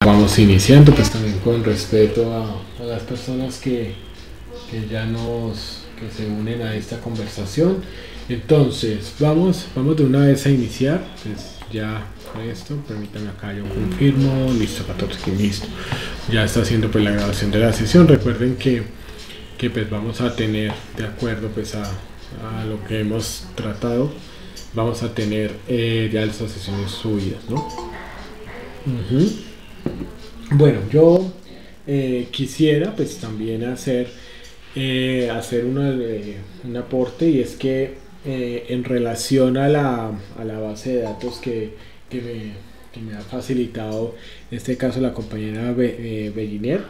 Vamos iniciando pues también con respeto a las personas que que se unen a esta conversación. Entonces vamos de una vez a iniciar. Pues ya esto, permítame acá, yo confirmo, listo, 14, listo, ya está haciendo pues la grabación de la sesión. Recuerden que pues vamos a tener, de acuerdo pues a lo que hemos tratado, vamos a tener ya estas sesiones subidas, ¿no? Bueno, yo quisiera pues también hacer un aporte, y es que en relación a la base de datos que me ha facilitado, en este caso la compañera Belliner,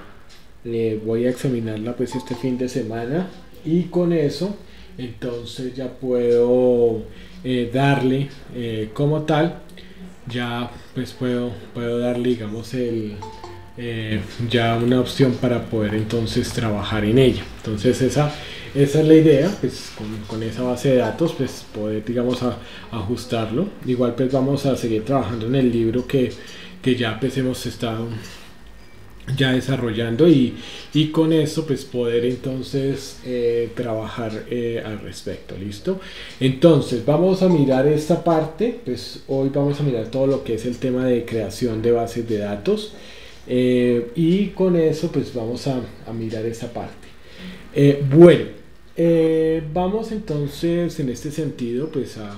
voy a examinarla pues este fin de semana, y con eso entonces ya puedo darle como tal, ya pues puedo darle, digamos, ya una opción para poder entonces trabajar en ella. Entonces esa es la idea, pues con esa base de datos pues poder, digamos, ajustarlo. Igual pues vamos a seguir trabajando en el libro que ya pues hemos estado ya desarrollando, y con eso pues poder entonces trabajar al respecto. Listo, entonces vamos a mirar esta parte. Pues hoy vamos a mirar todo lo que es el tema de creación de bases de datos, y con eso pues vamos a mirar esa parte. Vamos entonces en este sentido pues a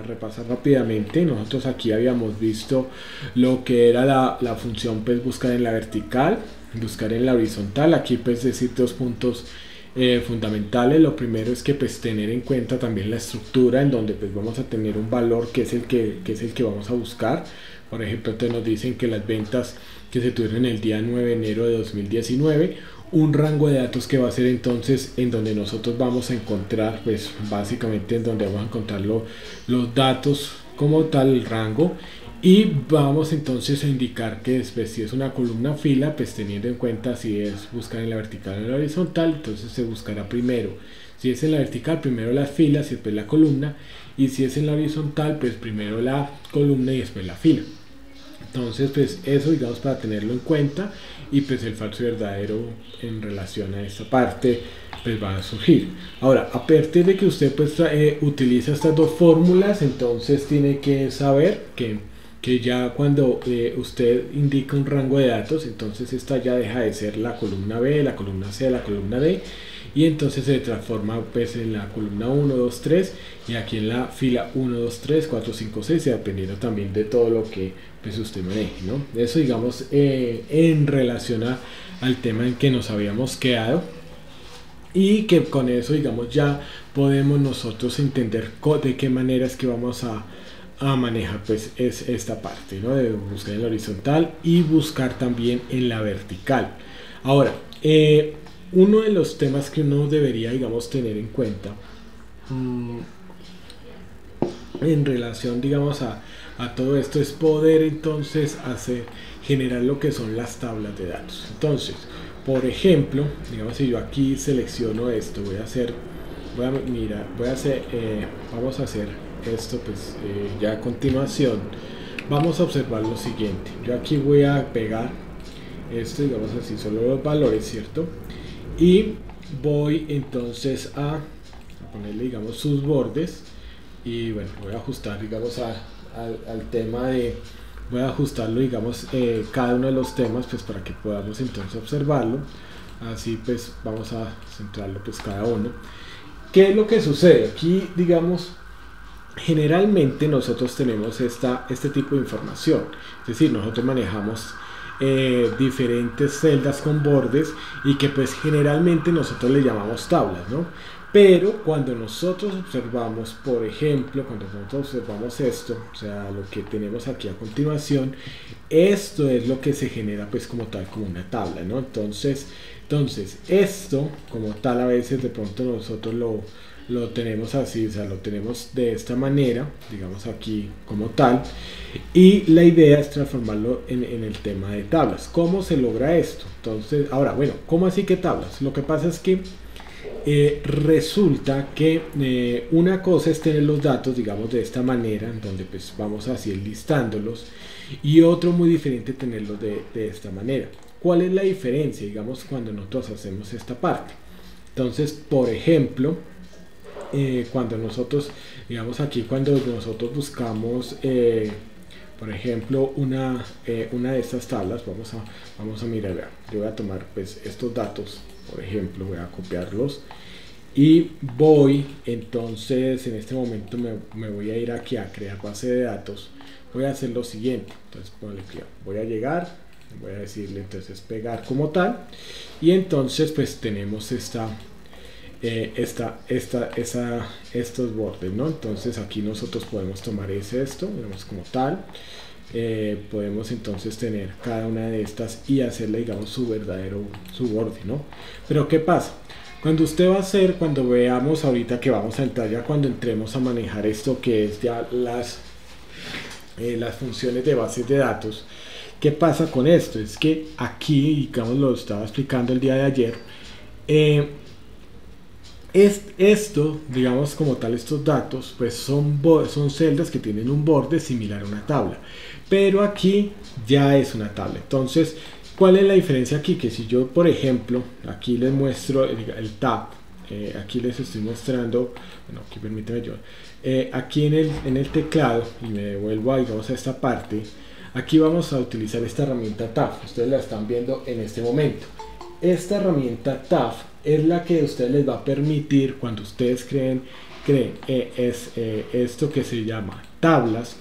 repasar rápidamente. Nosotros aquí habíamos visto lo que era la función pues buscar en la vertical, buscar en la horizontal. Aquí pues decir dos puntos fundamentales. Lo primero es que pues tener en cuenta también la estructura, en donde pues vamos a tener un valor que es el que vamos a buscar. Por ejemplo, entonces nos dicen que las ventas que se tuvieron el día 9 de enero de 2019, un rango de datos que va a ser entonces en donde nosotros vamos a encontrar, pues básicamente en donde vamos a encontrar los datos como tal, el rango, y vamos entonces a indicar que después, si es una columna o fila, pues teniendo en cuenta si es buscar en la vertical o en la horizontal, entonces se buscará primero, si es en la vertical, primero las filas y después la columna, y si es en la horizontal, pues primero la columna y después la fila. Entonces pues eso, digamos, para tenerlo en cuenta, y pues el falso y verdadero en relación a esta parte pues va a surgir. Ahora, a partir de que usted pues utiliza estas dos fórmulas, entonces tiene que saber que ya cuando usted indica un rango de datos, entonces esta ya deja de ser la columna B, la columna C, la columna D, y entonces se transforma pues en la columna 1, 2, 3, y aquí en la fila 1, 2, 3, 4, 5, 6, dependiendo también de todo lo que pues usted maneje, ¿no? Eso, digamos, en relación al tema en que nos habíamos quedado, y que con eso, digamos, ya podemos nosotros entender de qué manera es que vamos a manejar pues es esta parte, ¿no? De buscar en la horizontal y buscar también en la vertical. Ahora, uno de los temas que uno debería, digamos, tener en cuenta en relación, digamos, a todo esto, es poder entonces generar lo que son las tablas de datos. Entonces, por ejemplo, digamos, si yo aquí selecciono esto, vamos a hacer esto pues ya a continuación. Vamos a observar lo siguiente. Yo aquí voy a pegar esto, digamos así, solo los valores, ¿cierto? Y voy entonces a ponerle, digamos, sus bordes, y bueno, voy a ajustar, digamos, al tema de, voy a ajustarlo, digamos, cada uno de los temas pues para que podamos entonces observarlo. Así pues vamos a centrarlo pues cada uno. ¿Qué es lo que sucede? Aquí, digamos, generalmente nosotros tenemos este tipo de información, es decir, nosotros manejamos diferentes celdas con bordes, y que pues generalmente nosotros le llamamos tablas, ¿no? Pero cuando nosotros observamos, por ejemplo, cuando nosotros observamos esto, o sea, lo que tenemos aquí a continuación, esto es lo que se genera pues como tal, como una tabla, ¿no? Entonces esto como tal, a veces de pronto nosotros lo tenemos así, o sea, lo tenemos de esta manera, digamos aquí como tal, y la idea es transformarlo en el tema de tablas. ¿Cómo se logra esto? Entonces, ahora, bueno, ¿cómo así que tablas? Lo que pasa es que resulta que una cosa es tener los datos, digamos, de esta manera, en donde pues vamos así listándolos, y otro muy diferente tenerlos de esta manera. ¿Cuál es la diferencia, digamos, cuando nosotros hacemos esta parte? Entonces, por ejemplo, cuando nosotros, digamos aquí, cuando nosotros buscamos, por ejemplo, una de estas tablas, vamos a mirar, vea, yo voy a tomar pues estos datos, por ejemplo, voy a copiarlos y voy, entonces en este momento me voy a ir aquí a crear base de datos. Voy a hacer lo siguiente, entonces voy a llegar, voy a decirle entonces pegar como tal, y entonces pues tenemos estos bordes, ¿no? Entonces aquí nosotros podemos tomar esto, digamos como tal, podemos entonces tener cada una de estas y hacerle, digamos, su borde, ¿no? Pero ¿qué pasa? Cuando usted va a hacer, cuando veamos ahorita que vamos a entrar, ya cuando entremos a manejar esto que es ya las funciones de bases de datos, ¿qué pasa con esto? Es que aquí, digamos, lo estaba explicando el día de ayer, esto, digamos como tal, estos datos, pues son celdas que tienen un borde similar a una tabla, pero aquí ya es una tabla. Entonces, ¿cuál es la diferencia aquí? Que si yo, por ejemplo, aquí les muestro el tab, aquí les estoy mostrando, bueno, aquí permíteme yo, aquí en el teclado, y me devuelvo, digamos, a esta parte, aquí vamos a utilizar esta herramienta tab, ustedes la están viendo en este momento. Esta herramienta tab es la que a ustedes les va a permitir, cuando ustedes creen esto que se llama tablas,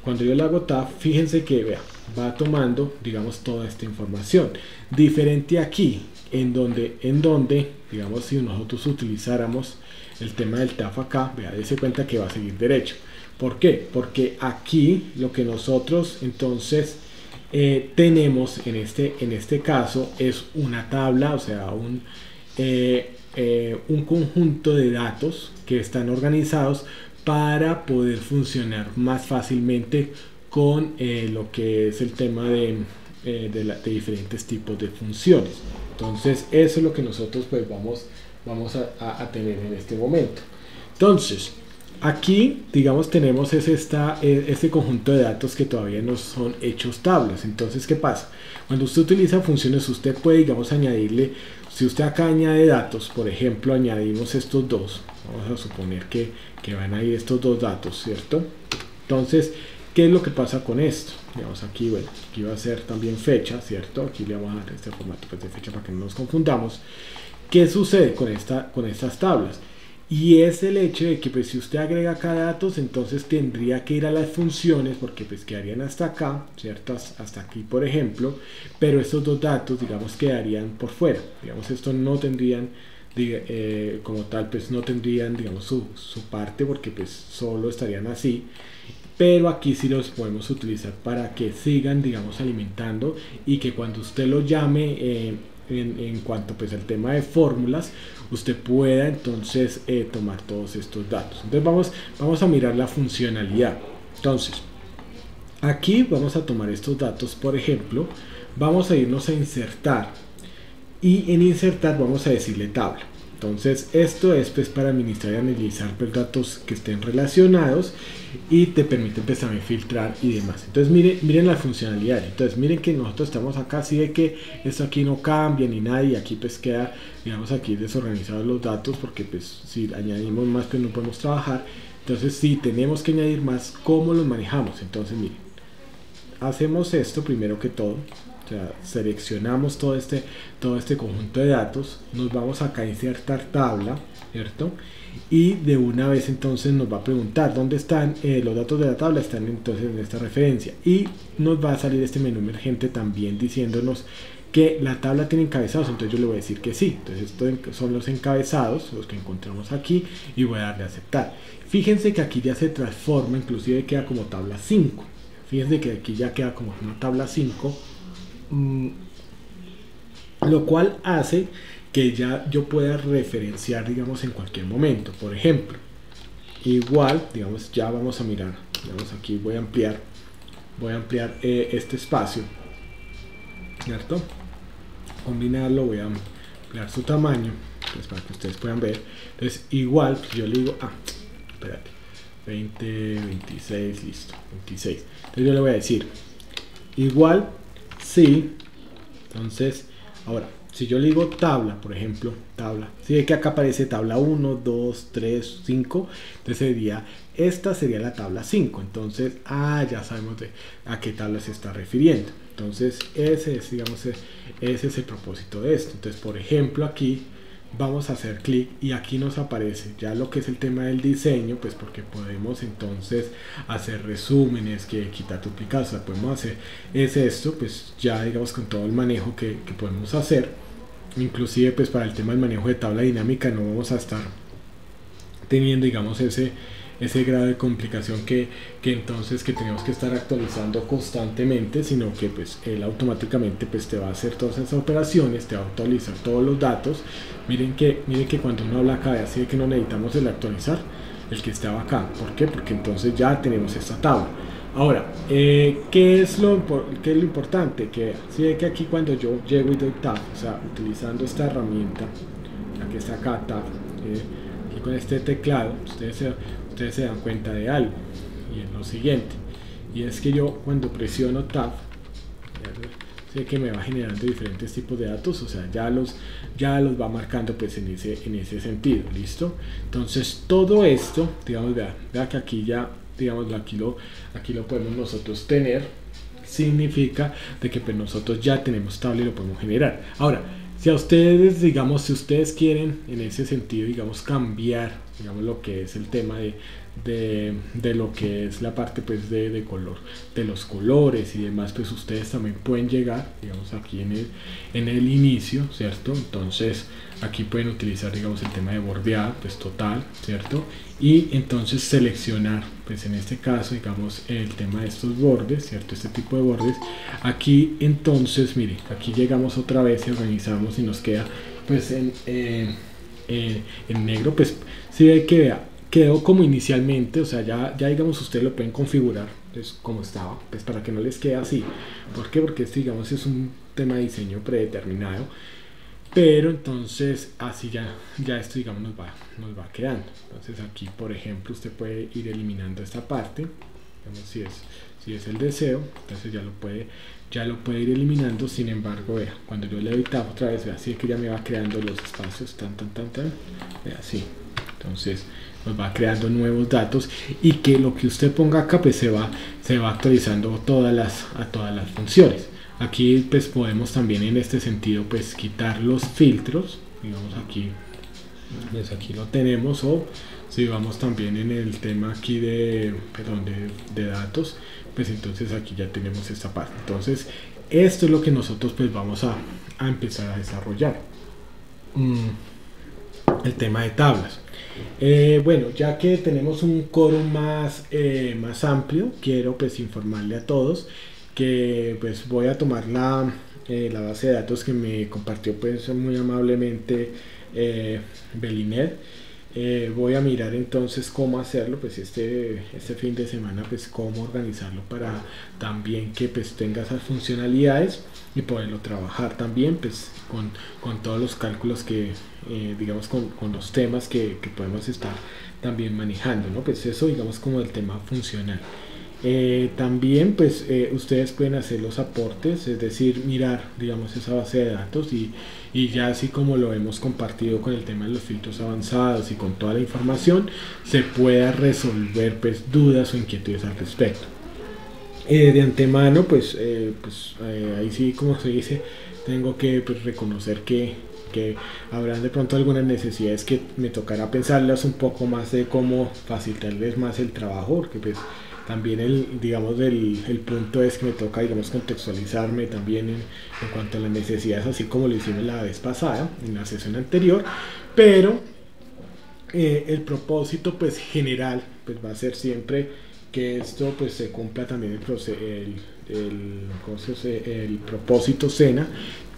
cuando yo le hago tab, fíjense que vea, va tomando, digamos, toda esta información. Diferente aquí, en donde, digamos, si nosotros utilizáramos el tema del tab acá, vea, dése cuenta que va a seguir derecho. ¿Por qué? Porque aquí lo que nosotros entonces tenemos en este caso es una tabla, o sea, un conjunto de datos que están organizados para poder funcionar más fácilmente con lo que es el tema de diferentes tipos de funciones. Entonces eso es lo que nosotros pues vamos a tener en este momento. Entonces aquí, digamos, tenemos este conjunto de datos que todavía no son hechos tablas. Entonces, ¿qué pasa? Cuando usted utiliza funciones, usted puede, digamos, añadirle, si usted acá añade datos, por ejemplo, añadimos estos dos, vamos a suponer que van a ir estos dos datos, ¿cierto? Entonces, ¿qué es lo que pasa con esto? Digamos aquí, bueno, aquí va a ser también fecha, ¿cierto? Aquí le vamos a dar este formato pues, de fecha para que no nos confundamos. ¿Qué sucede con estas tablas? Y es el hecho de que pues, si usted agrega acá datos, entonces tendría que ir a las funciones, porque pues quedarían hasta acá, ¿cierto? Hasta aquí, por ejemplo, pero estos dos datos, digamos, quedarían por fuera. Digamos, estos no tendrían, como tal, pues no tendrían, digamos, su parte, porque pues solo estarían así. Pero aquí sí los podemos utilizar para que sigan, digamos, alimentando y que cuando usted lo llame en cuanto pues al tema de fórmulas, usted pueda entonces tomar todos estos datos. Entonces vamos a mirar la funcionalidad. Entonces aquí vamos a tomar estos datos, por ejemplo, vamos a irnos a insertar y en insertar vamos a decirle tabla. Entonces esto es pues para administrar y analizar pues, datos que estén relacionados y te permite empezar a filtrar y demás. Entonces miren la funcionalidad. Entonces miren que nosotros estamos acá, así de que esto aquí no cambia ni nada y aquí pues queda, digamos, aquí desorganizados los datos porque pues si añadimos más pues no podemos trabajar. Entonces si tenemos que añadir más, ¿cómo los manejamos? Entonces miren, hacemos esto primero que todo. O sea, seleccionamos todo este conjunto de datos, nos vamos acá a insertar tabla, ¿cierto? Y de una vez entonces nos va a preguntar dónde están los datos de la tabla, están entonces en esta referencia y nos va a salir este menú emergente también diciéndonos que la tabla tiene encabezados, entonces yo le voy a decir que sí. Entonces estos son los encabezados, los que encontramos aquí, y voy a darle a aceptar. Fíjense que aquí ya se transforma, inclusive queda como tabla 5. Fíjense que aquí ya queda como una tabla 5, lo cual hace que ya yo pueda referenciar, digamos, en cualquier momento. Por ejemplo, igual, digamos, ya vamos a mirar, digamos, aquí voy a ampliar este espacio, ¿cierto? Combinarlo, voy a ampliar su tamaño, pues para que ustedes puedan ver. Entonces igual pues yo le digo, espérate, 20, 26, listo, 26. Entonces yo le voy a decir igual sí. Entonces ahora si yo le digo tabla, por ejemplo, tabla, si ve que acá aparece tabla 1, 2, 3, 5, entonces esta sería la tabla 5. Entonces ya sabemos a qué tabla se está refiriendo. Entonces ese es, digamos, ese es el propósito de esto. Entonces, por ejemplo, aquí vamos a hacer clic y aquí nos aparece ya lo que es el tema del diseño, pues porque podemos entonces hacer resúmenes, que quitar duplicados, o sea, podemos hacer esto, pues ya digamos con todo el manejo que podemos hacer. Inclusive pues para el tema del manejo de tabla dinámica no vamos a estar teniendo, digamos, ese grado de complicación que entonces que tenemos que estar actualizando constantemente, sino que pues él automáticamente pues te va a hacer todas esas operaciones, te va a actualizar todos los datos. Miren que cuando uno habla acá, así de que no necesitamos el actualizar el que estaba acá. ¿Por qué? Porque entonces ya tenemos esta tabla. Ahora, ¿qué es lo importante? Que si ve que aquí cuando yo llego y doy tab, o sea, utilizando esta herramienta, aquí está acá tab, y con este teclado, ustedes se dan cuenta de algo, y es lo siguiente, y es que yo cuando presiono tab, sé que me va generando diferentes tipos de datos, o sea, ya los va marcando pues en ese sentido, ¿listo? Entonces todo esto, digamos, vea que aquí ya, digamos, aquí lo podemos nosotros tener, significa de que pues nosotros ya tenemos tabla y lo podemos generar. Ahora, si a ustedes, digamos, si ustedes quieren en ese sentido, digamos, cambiar, digamos, lo que es el tema de lo que es la parte pues de color, de los colores y demás, pues ustedes también pueden llegar, digamos, aquí en el inicio, ¿cierto? Entonces aquí pueden utilizar, digamos, el tema de bordeado, pues total, ¿cierto? Y entonces seleccionar, pues en este caso, digamos, el tema de estos bordes, ¿cierto? Este tipo de bordes. Aquí entonces, mire, aquí llegamos otra vez y organizamos y nos queda pues en negro. Pues si ve que quedó como inicialmente, o sea, ya digamos ustedes lo pueden configurar pues como estaba, pues para que no les quede así. ¿Por qué? Porque este, digamos, es un tema de diseño predeterminado, pero entonces así ya esto, digamos, nos va quedando. Entonces aquí, por ejemplo, usted puede ir eliminando esta parte, digamos, si es el deseo, entonces ya lo puede ir eliminando. Sin embargo, vea, cuando yo le doy tab otra vez, vea, así que ya me va creando los espacios, vea, así. Entonces nos va creando nuevos datos, y que lo que usted ponga acá pues se va actualizando a todas las funciones. Aquí pues podemos también en este sentido pues quitar los filtros, digamos aquí, pues aquí lo tenemos. O si vamos también en el tema aquí de datos, pues entonces aquí ya tenemos esta parte. Entonces esto es lo que nosotros pues vamos a empezar a desarrollar, el tema de tablas. Bueno, ya que tenemos un quórum más amplio, quiero pues informarle a todos que pues voy a tomar la base de datos que me compartió pues muy amablemente Belinet. Voy a mirar entonces cómo hacerlo pues este fin de semana, pues cómo organizarlo para también que pues tenga esas funcionalidades y poderlo trabajar también pues con todos los cálculos que digamos con los temas que podemos estar también manejando, ¿no? Pues eso, digamos, como el tema funcional. También pues ustedes pueden hacer los aportes, es decir, mirar, digamos, esa base de datos y ya así como lo hemos compartido con el tema de los filtros avanzados y con toda la información, se pueda resolver pues dudas o inquietudes al respecto. De antemano pues ahí sí, como se dice, tengo que pues reconocer que habrán de pronto algunas necesidades que me tocará pensarlas un poco más de cómo facilitarles más el trabajo, porque pues también el punto es que me toca, digamos, contextualizarme también en cuanto a las necesidades, así como lo hicimos la vez pasada en la sesión anterior. Pero el propósito pues general pues va a ser siempre que esto pues se cumpla también el propósito SENA,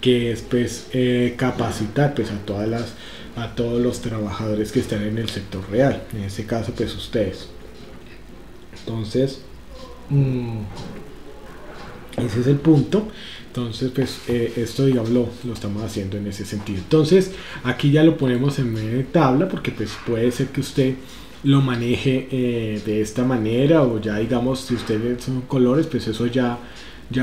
que es pues capacitar pues a todos los trabajadores que están en el sector real, en este caso pues ustedes. Entonces ese es el punto. Entonces, pues esto, digamos, lo estamos haciendo en ese sentido. Entonces, aquí ya lo ponemos en medio de tabla, porque pues puede ser que usted lo maneje de esta manera, o ya digamos, si usted son colores, pues eso ya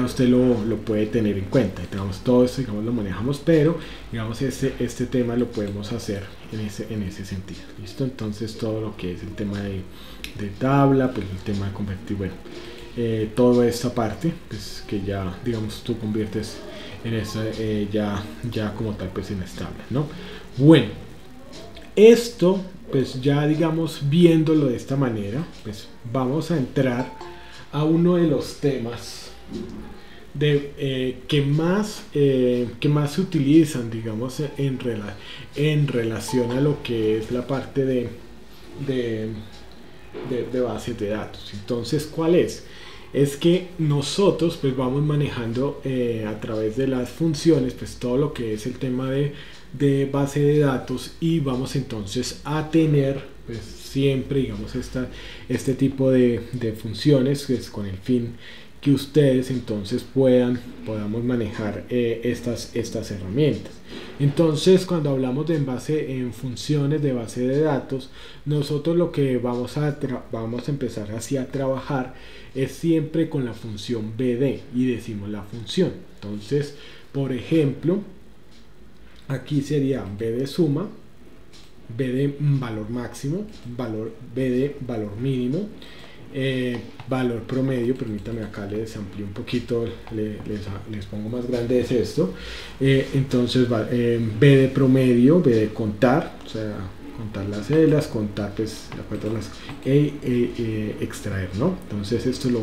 usted lo puede tener en cuenta. Digamos, todo esto, digamos, lo manejamos, pero digamos, este tema lo podemos hacer en ese sentido. ¿Listo? Entonces, todo lo que es el tema de tabla, pues el tema de convertir, bueno, toda esta parte, pues que ya, digamos, tú conviertes en esa, ya como tal, pues en las tablas, ¿no? Bueno, esto, pues ya, digamos, viéndolo de esta manera, pues vamos a entrar a uno de los temas que más se utilizan, digamos, en relación a lo que es la parte de bases de datos. Entonces, ¿cuál es? Es que nosotros pues vamos manejando a través de las funciones pues todo lo que es el tema de base de datos, y vamos entonces a tener pues siempre, digamos, este tipo de funciones, pues, con el fin que ustedes entonces podamos manejar estas herramientas. Entonces, cuando hablamos de en funciones de base de datos, nosotros lo que vamos a empezar así a trabajar es siempre con la función BD, y decimos la función. Entonces, por ejemplo, aquí sería BD suma, BD valor máximo, BD valor mínimo, valor promedio. Permítame, acá les amplío un poquito, les pongo más grande es esto. Entonces B de promedio, B de contar, o sea, contar las celdas, contar pues de acuerdo a las extraer, ¿no? Entonces esto lo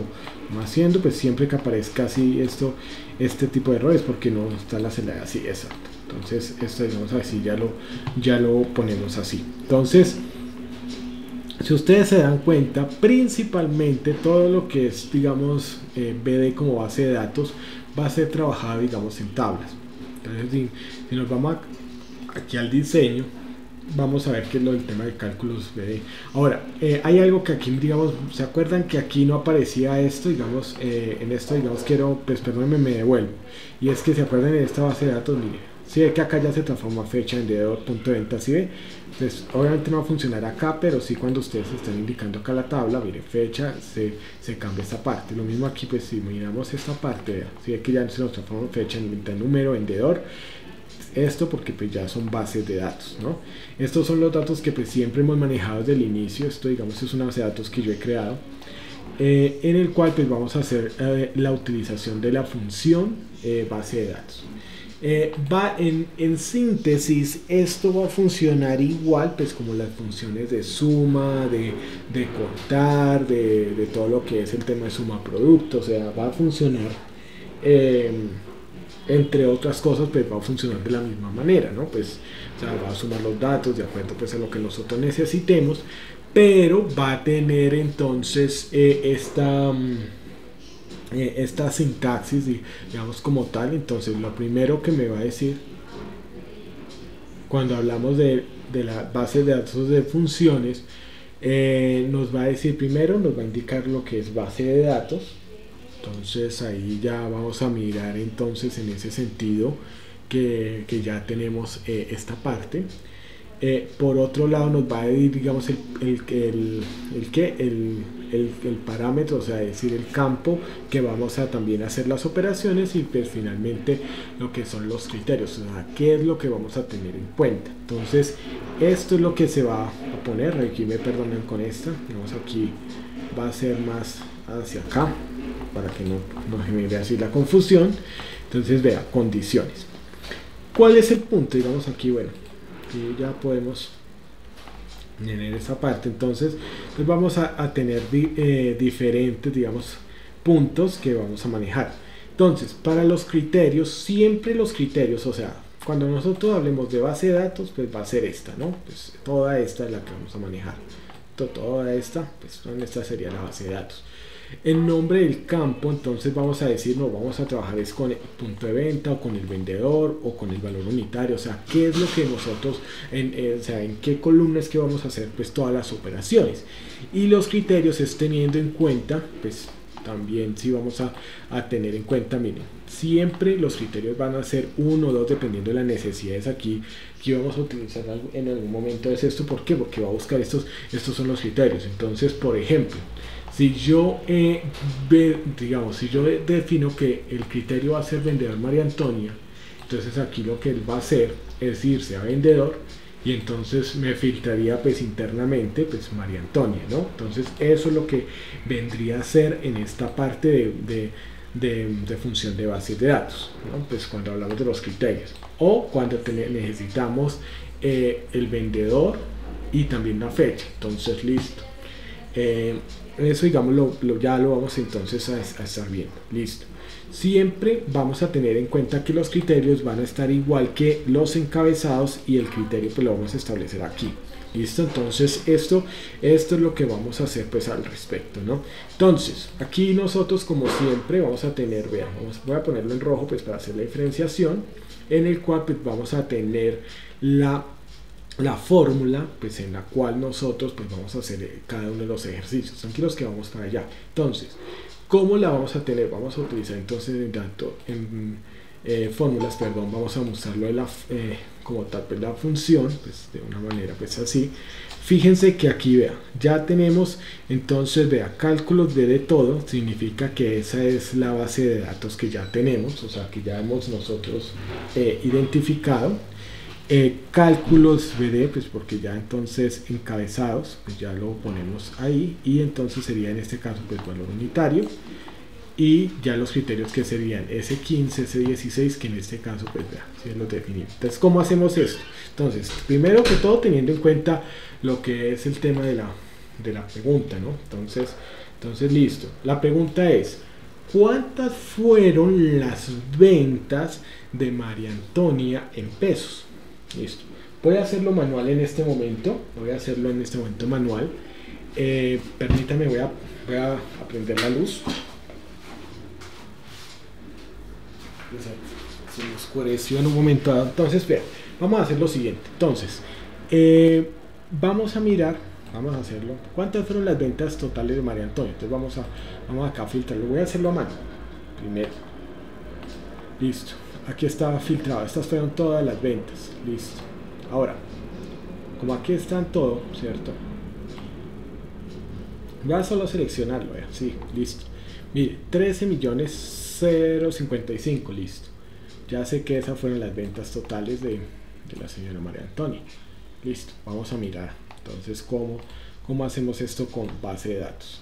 vamos haciendo pues siempre que aparezca así este tipo de errores, porque no está la celda así, exacto. Entonces esto, digamos así, ya lo ponemos así. Entonces, si ustedes se dan cuenta, principalmente todo lo que es, digamos, BD como base de datos va a ser trabajado, digamos, en tablas. Entonces, si nos vamos aquí al diseño, vamos a ver qué es lo del tema de cálculos BD. Ahora, hay algo que aquí, digamos, ¿se acuerdan que aquí no aparecía esto? Digamos, en esto, digamos, pues perdónenme, me devuelvo. Y es que se acuerdan en esta base de datos, mire, si ve que acá ya se transforma fecha, vendedor, punto de venta, ¿sí ve? Pues obviamente no va a funcionar acá, pero sí cuando ustedes están indicando acá la tabla, mire, fecha, se cambia esta parte. Lo mismo aquí, pues si miramos esta parte, vea, si ve que ya se nos transforma fecha, venta, número, vendedor. Esto porque pues ya son bases de datos, ¿no? Estos son los datos que pues siempre hemos manejado desde el inicio. Esto, digamos, es una base de datos que yo he creado, en el cual pues vamos a hacer la utilización de la función base de datos. Va en síntesis, esto va a funcionar igual pues como las funciones de suma, de cortar, de todo lo que es el tema de suma producto. O sea, va a funcionar, entre otras cosas, pues va a funcionar de la misma manera, ¿no? Pues, o sea, va a sumar los datos de acuerdo pues a lo que nosotros necesitemos, pero va a tener entonces esta sintaxis, digamos, como tal. Entonces, lo primero que me va a decir cuando hablamos de la base de datos de funciones, nos va a decir, primero nos va a indicar lo que es base de datos. Entonces ahí ya vamos a mirar entonces en ese sentido que ya tenemos esta parte. Por otro lado nos va a decir, digamos, el parámetro, o sea, es decir, el campo que vamos a también hacer las operaciones, y pues finalmente lo que son los criterios, o sea, qué es lo que vamos a tener en cuenta. Entonces esto es lo que se va a poner. Aquí me perdonan con esta, digamos, aquí va a ser más hacia acá para que no genere así la confusión. Entonces vea, condiciones. ¿Cuál es el punto? Digamos aquí, bueno, aquí ya podemos tener esa parte. Entonces pues vamos a tener diferentes, digamos, puntos que vamos a manejar. Entonces, para los criterios, siempre los criterios, o sea, cuando nosotros hablemos de base de datos, pues va a ser esta, ¿no? Pues toda esta es la que vamos a manejar. Toda esta, pues esta sería la base de datos. El nombre del campo, entonces vamos a decir, no, vamos a trabajar es con el punto de venta, o con el vendedor, o con el valor unitario. O sea, qué es lo que nosotros, o sea, en qué columna es que vamos a hacer pues todas las operaciones. Y los criterios es teniendo en cuenta pues también sí vamos a tener en cuenta, miren, siempre los criterios van a ser 1 o 2 dependiendo de las necesidades aquí que vamos a utilizar en algún momento. Es esto, ¿por qué? Porque va a buscar estos son los criterios. Entonces, por ejemplo, si yo si yo defino que el criterio va a ser vendedor María Antonia, entonces aquí lo que él va a hacer es irse a vendedor y entonces me filtraría pues internamente pues María Antonia, ¿no? Entonces eso es lo que vendría a ser en esta parte de función de bases de datos, ¿no? Pues cuando hablamos de los criterios o cuando necesitamos el vendedor y también una fecha. Entonces listo, eso digamos ya lo vamos entonces a estar viendo. Listo, siempre vamos a tener en cuenta que los criterios van a estar igual que los encabezados y el criterio pues lo vamos a establecer aquí. Listo, entonces esto es lo que vamos a hacer pues al respecto, ¿no? Entonces aquí nosotros como siempre vamos a tener, vean, voy a ponerlo en rojo pues para hacer la diferenciación, en el cual pues vamos a tener la fórmula pues en la cual nosotros pues vamos a hacer cada uno de los ejercicios. Tranquilos que vamos para allá. Entonces, ¿cómo la vamos a tener? Vamos a utilizar entonces fórmulas, perdón, vamos a mostrarlo como tal pues la función pues de una manera pues así. Fíjense que aquí vea, ya tenemos entonces vea cálculos de todo, significa que esa es la base de datos que ya tenemos, o sea que ya hemos nosotros identificado. Cálculos BD, pues porque ya entonces encabezados, pues ya lo ponemos ahí y entonces sería en este caso pues valor unitario y ya los criterios que serían S15, S16, que en este caso pues ya si los definimos. Entonces, ¿cómo hacemos esto? Entonces, primero que todo teniendo en cuenta lo que es el tema de la pregunta, ¿no? Entonces listo, la pregunta es ¿cuántas fueron las ventas de María Antonia en pesos? Listo. Voy a hacerlo manual en este momento. Manual. Permítame, voy a prender la luz. Se me oscureció en un momento dado. Entonces, espera, vamos a hacer lo siguiente. Entonces, vamos a mirar, vamos a hacerlo. ¿Cuántas fueron las ventas totales de María Antonia? Entonces vamos acá a filtrarlo. Voy a hacerlo a mano primero. Listo. Aquí estaba filtrado, estas fueron todas las ventas, listo. Ahora, como aquí están todo, ¿cierto? Voy a solo seleccionarlo, sí, listo. Mire, 13.055.000, listo. Ya sé que esas fueron las ventas totales de la señora María Antonia. Listo, vamos a mirar entonces cómo hacemos esto con base de datos.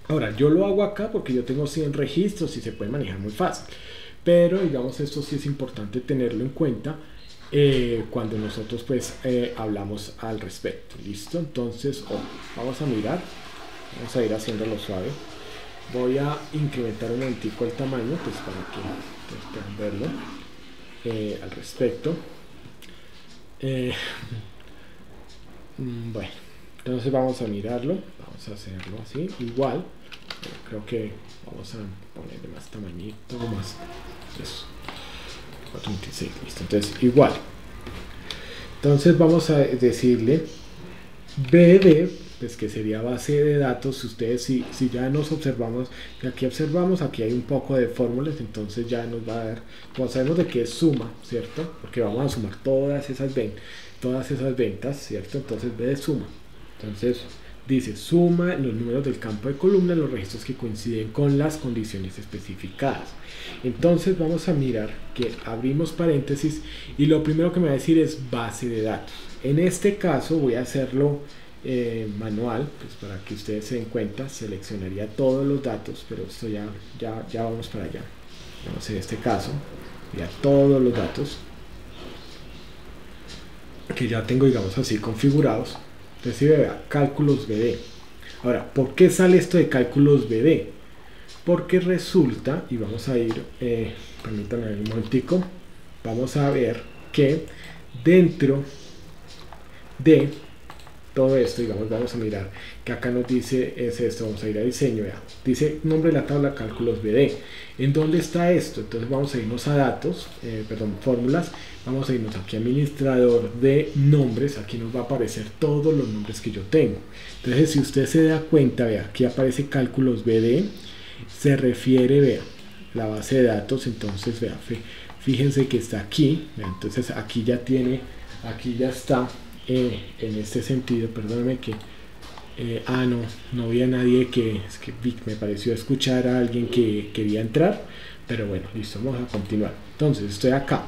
Ahora, yo lo hago acá porque yo tengo 100 registros y se puede manejar muy fácil. Pero digamos esto sí es importante tenerlo en cuenta cuando nosotros pues hablamos al respecto. Listo, entonces vamos a mirar, vamos a ir haciéndolo suave. Voy a incrementar un momentico el tamaño pues para que puedan verlo al respecto. Bueno, entonces vamos a mirarlo, vamos a hacerlo así, igual. Creo que vamos a ponerle más tamañito, más eso, 426, listo. Entonces igual, entonces vamos a decirle BD, pues que sería base de datos. Ustedes si ya nos observamos, y aquí observamos, aquí hay un poco de fórmulas, entonces ya nos va a dar, como sabemos de qué es suma, ¿cierto? Porque vamos a sumar todas esas ventas, ¿cierto? Entonces B de suma, entonces dice suma los números del campo de columna los registros que coinciden con las condiciones especificadas. Entonces vamos a mirar que abrimos paréntesis y lo primero que me va a decir es base de datos. En este caso voy a hacerlo manual, pues para que ustedes se den cuenta. Seleccionaría todos los datos, pero esto ya vamos para allá. Vamos en este caso ya todos los datos que ya tengo, digamos así, configurados. Entonces, si vea, cálculos BD. Ahora, ¿por qué sale esto de cálculos BD? Porque resulta, y vamos a ir, permítanme un momentico, vamos a ver que dentro de todo esto, digamos, vamos a mirar que acá nos dice, es esto, vamos a ir a diseño, vea, dice nombre de la tabla, cálculos BD. ¿En dónde está esto? Entonces vamos a irnos a datos, fórmulas, vamos a irnos aquí a administrador de nombres, aquí nos va a aparecer todos los nombres que yo tengo. Entonces si usted se da cuenta, vea, aquí aparece cálculos BD, se refiere, vea, la base de datos, entonces vea, fíjense que está aquí, vea, entonces aquí ya tiene, aquí ya está, en este sentido, perdóname que no había nadie es que me pareció escuchar a alguien que quería entrar, pero bueno, listo, vamos a continuar. Entonces estoy acá,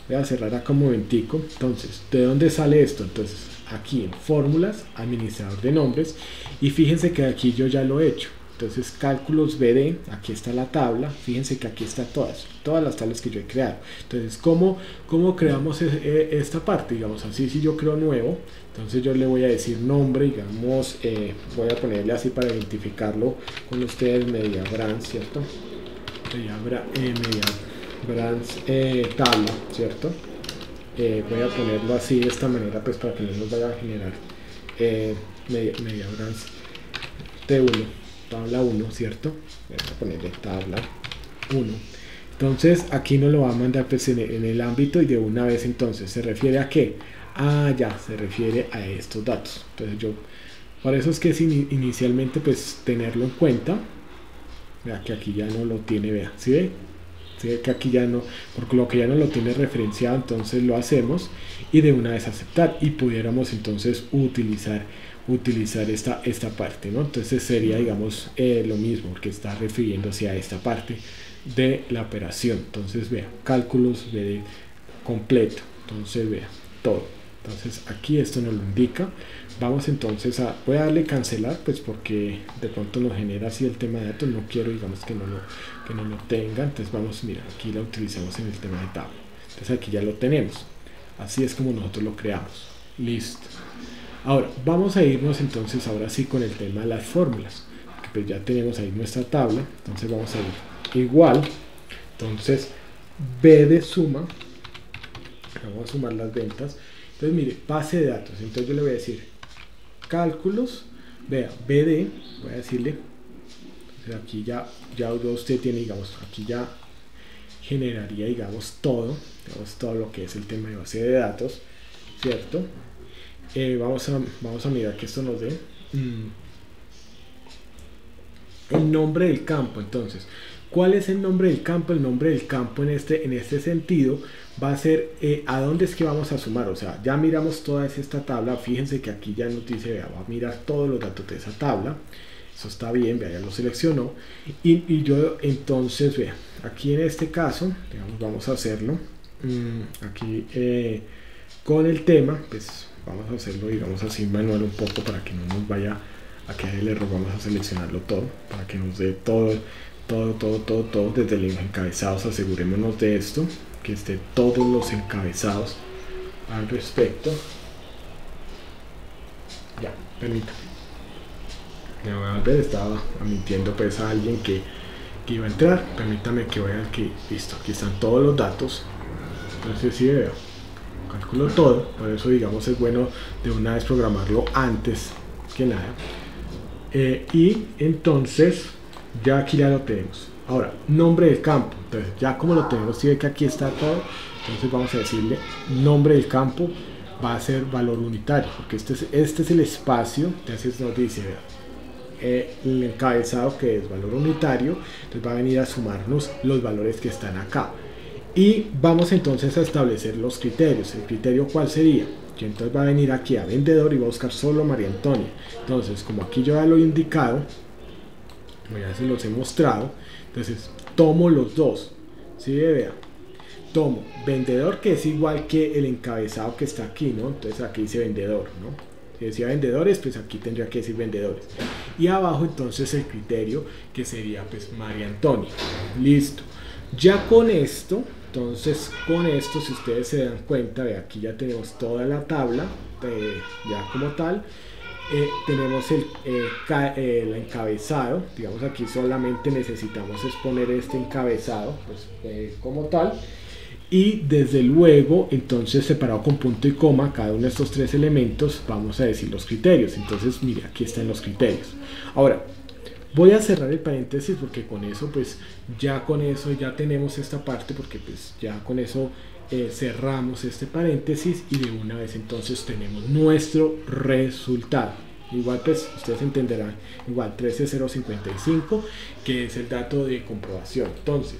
voy a cerrar acá un momentico. Entonces, ¿de dónde sale esto? Entonces aquí en fórmulas, administrador de nombres, y fíjense que aquí yo ya lo he hecho. Entonces cálculos BD, aquí está la tabla, fíjense que aquí está todas las tablas que yo he creado. Entonces, ¿cómo creamos esta parte? Digamos así, si yo creo nuevo, entonces yo le voy a decir nombre, digamos, voy a ponerle así para identificarlo con ustedes, media branch, ¿cierto? Media branch tabla, ¿cierto? Voy a ponerlo así de esta manera, pues para que no nos vaya a generar media branch T1. Tabla 1, ¿cierto? Voy a ponerle tabla 1. Entonces aquí nos lo va a mandar pues en el ámbito, y de una vez entonces se refiere a qué. Ya se refiere a estos datos. Entonces por eso es que es inicialmente pues tenerlo en cuenta. Vea que aquí ya no lo tiene, vea, ¿sí ve? ¿Sí ve que aquí ya no, porque lo que ya no lo tiene referenciado, entonces lo hacemos y de una vez aceptar, y pudiéramos entonces utilizar esta parte, ¿no? Entonces sería, digamos, lo mismo, porque está refiriéndose a esta parte de la operación. Entonces vea, cálculos de completo, entonces vea todo. Entonces aquí esto nos lo indica. Vamos entonces voy a darle cancelar, pues porque de pronto nos genera así el tema de datos, no quiero, digamos, que no lo tenga. Entonces vamos, mira, aquí lo utilizamos en el tema de tabla. Entonces aquí ya lo tenemos, así es como nosotros lo creamos. Listo. Ahora vamos a irnos entonces ahora sí con el tema de las fórmulas, que pues ya tenemos ahí nuestra tabla. Entonces vamos a ir igual, entonces B de suma, vamos a sumar las ventas. Entonces mire, base de datos, entonces yo le voy a decir cálculos, vea, BD, voy a decirle, entonces aquí ya usted tiene, digamos, aquí ya generaría, digamos, todo lo que es el tema de base de datos, ¿cierto? Vamos a mirar que esto nos dé el nombre del campo. Entonces, ¿cuál es el nombre del campo? El nombre del campo en este sentido va a ser a dónde es que vamos a sumar. O sea, ya miramos toda esta tabla. Fíjense que aquí ya nos dice, vea, va a mirar todos los datos de esa tabla. Eso está bien, vea, ya lo seleccionó. Y yo entonces, vea, aquí en este caso, digamos, vamos a hacerlo aquí con el tema, pues vamos a hacerlo, digamos así, manual un poco, para que no nos vaya a quedar el error. Vamos a seleccionarlo todo para que nos dé todo desde los encabezados. Asegurémonos de esto, que esté todos los encabezados al respecto. Ya, permítame, me voy a volver, estaba admitiendo pues a alguien que iba a entrar. Permítame que vaya aquí, listo, aquí están todos los datos. Entonces sí, veo, calculo todo, por eso digamos es bueno de una vez programarlo antes que nada. Y entonces ya aquí ya lo tenemos. Ahora, nombre del campo, entonces ya como lo tenemos, si ve que aquí está todo, entonces vamos a decirle nombre del campo va a ser valor unitario, porque este es el espacio. Entonces nos dice, el encabezado, que es valor unitario, entonces va a venir a sumarnos los valores que están acá. Y vamos entonces a establecer los criterios. ¿El criterio cuál sería? Que entonces va a venir aquí a vendedor y va a buscar solo María Antonia. Entonces, como aquí yo ya lo he indicado, ya se los he mostrado, entonces tomo los dos. ¿Sí? Vea, tomo vendedor, que es igual que el encabezado que está aquí, ¿no? Entonces aquí dice vendedor, ¿no? Si decía vendedores, pues aquí tendría que decir vendedores. Y abajo entonces el criterio, que sería pues María Antonia. Listo. Ya con esto, entonces con esto, si ustedes se dan cuenta, ve, aquí ya tenemos toda la tabla, ya como tal. Tenemos el encabezado, digamos aquí solamente necesitamos exponer este encabezado, pues como tal. y desde luego entonces separado con punto y coma cada uno de estos tres elementos vamos a decir los criterios. Entonces mire, aquí están los criterios. Ahora voy a cerrar el paréntesis porque con eso ya tenemos esta parte, porque pues ya con eso cerramos este paréntesis y de una vez entonces tenemos nuestro resultado. Igual pues ustedes entenderán, igual 13055, que es el dato de comprobación. Entonces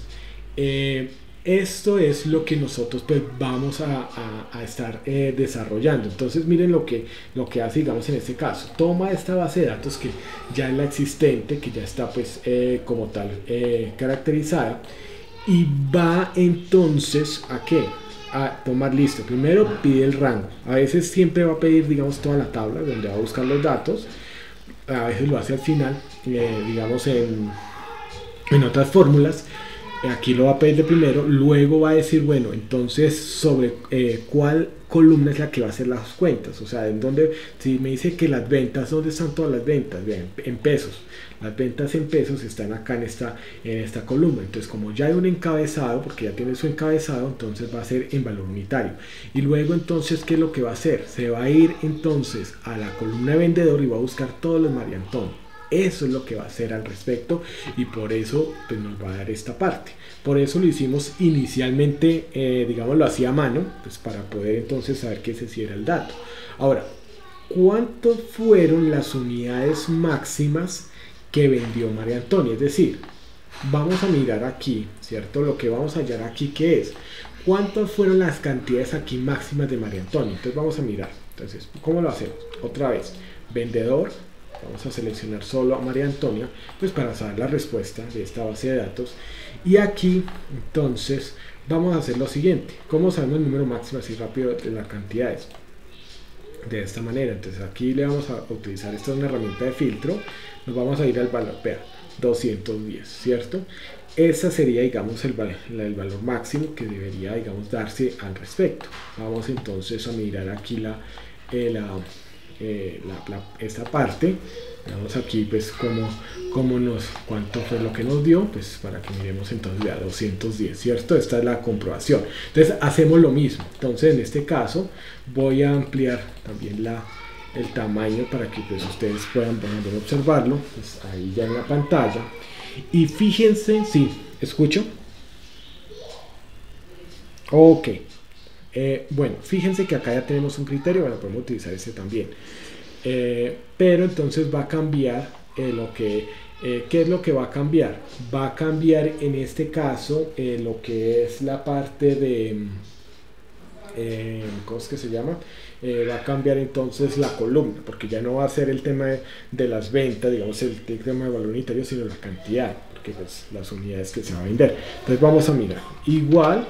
esto es lo que nosotros pues vamos a estar desarrollando. Entonces miren lo que hace, digamos, en este caso. Toma esta base de datos que ya es la existente, que ya está pues como tal caracterizada, y va entonces a ¿qué? A tomar, listo, primero pide el rango. A veces siempre va a pedir, digamos, toda la tabla donde va a buscar los datos. A veces lo hace al final, digamos en otras fórmulas. Aquí lo va a pedir de primero, luego va a decir, bueno, entonces sobre cuál columna es la que va a hacer las cuentas, o sea, en dónde, si me dice que las ventas, ¿dónde están todas las ventas? Bien, en pesos, las ventas en pesos están acá en esta columna. Entonces como ya hay un encabezado, porque ya tiene su encabezado, entonces va a ser en valor unitario. Y luego entonces, ¿qué es lo que va a hacer? Se va a ir entonces a la columna de vendedor y va a buscar todos los María Antonio. Eso es lo que va a hacer al respecto, y por eso pues nos va a dar esta parte. Por eso lo hicimos inicialmente, digamos, lo hacía a mano, pues para poder entonces saber que ese sí era el dato. Ahora, ¿cuántos fueron las unidades máximas que vendió María Antonia? Es decir, vamos a mirar aquí, ¿cierto? Lo que vamos a hallar aquí, ¿qué es? ¿Cuántas fueron las cantidades aquí máximas de María Antonia? Entonces vamos a mirar. Entonces, ¿cómo lo hacemos? Otra vez, vendedor. Vamos a seleccionar solo a María Antonia, pues para saber la respuesta de esta base de datos. Y aquí entonces vamos a hacer lo siguiente. ¿Cómo sabemos el número máximo así rápido de las cantidades? De esta manera. Entonces aquí le vamos a utilizar, esta es una herramienta de filtro. Nos vamos a ir al valor, vea, 210, ¿cierto? Ese sería, digamos, el valor máximo que debería, digamos, darse al respecto. Vamos entonces a mirar aquí esta parte. Vamos aquí pues cuánto fue lo que nos dio, pues para que miremos entonces ya 210, ¿cierto? Esta es la comprobación. Entonces hacemos lo mismo. Entonces en este caso voy a ampliar también el tamaño para que pues ustedes puedan observarlo, pues ahí ya en la pantalla. Y fíjense, sí, ¿escucho? Ok. Bueno, fíjense que acá ya tenemos un criterio, bueno, podemos utilizar este también. Pero entonces va a cambiar ¿qué es lo que va a cambiar? Va a cambiar en este caso lo que es la parte de ¿cómo es que se llama? Va a cambiar entonces la columna, porque ya no va a ser el tema de las ventas, digamos, el tema de valor unitario, sino la cantidad, porque pues las unidades que se va a vender. Entonces vamos a mirar, igual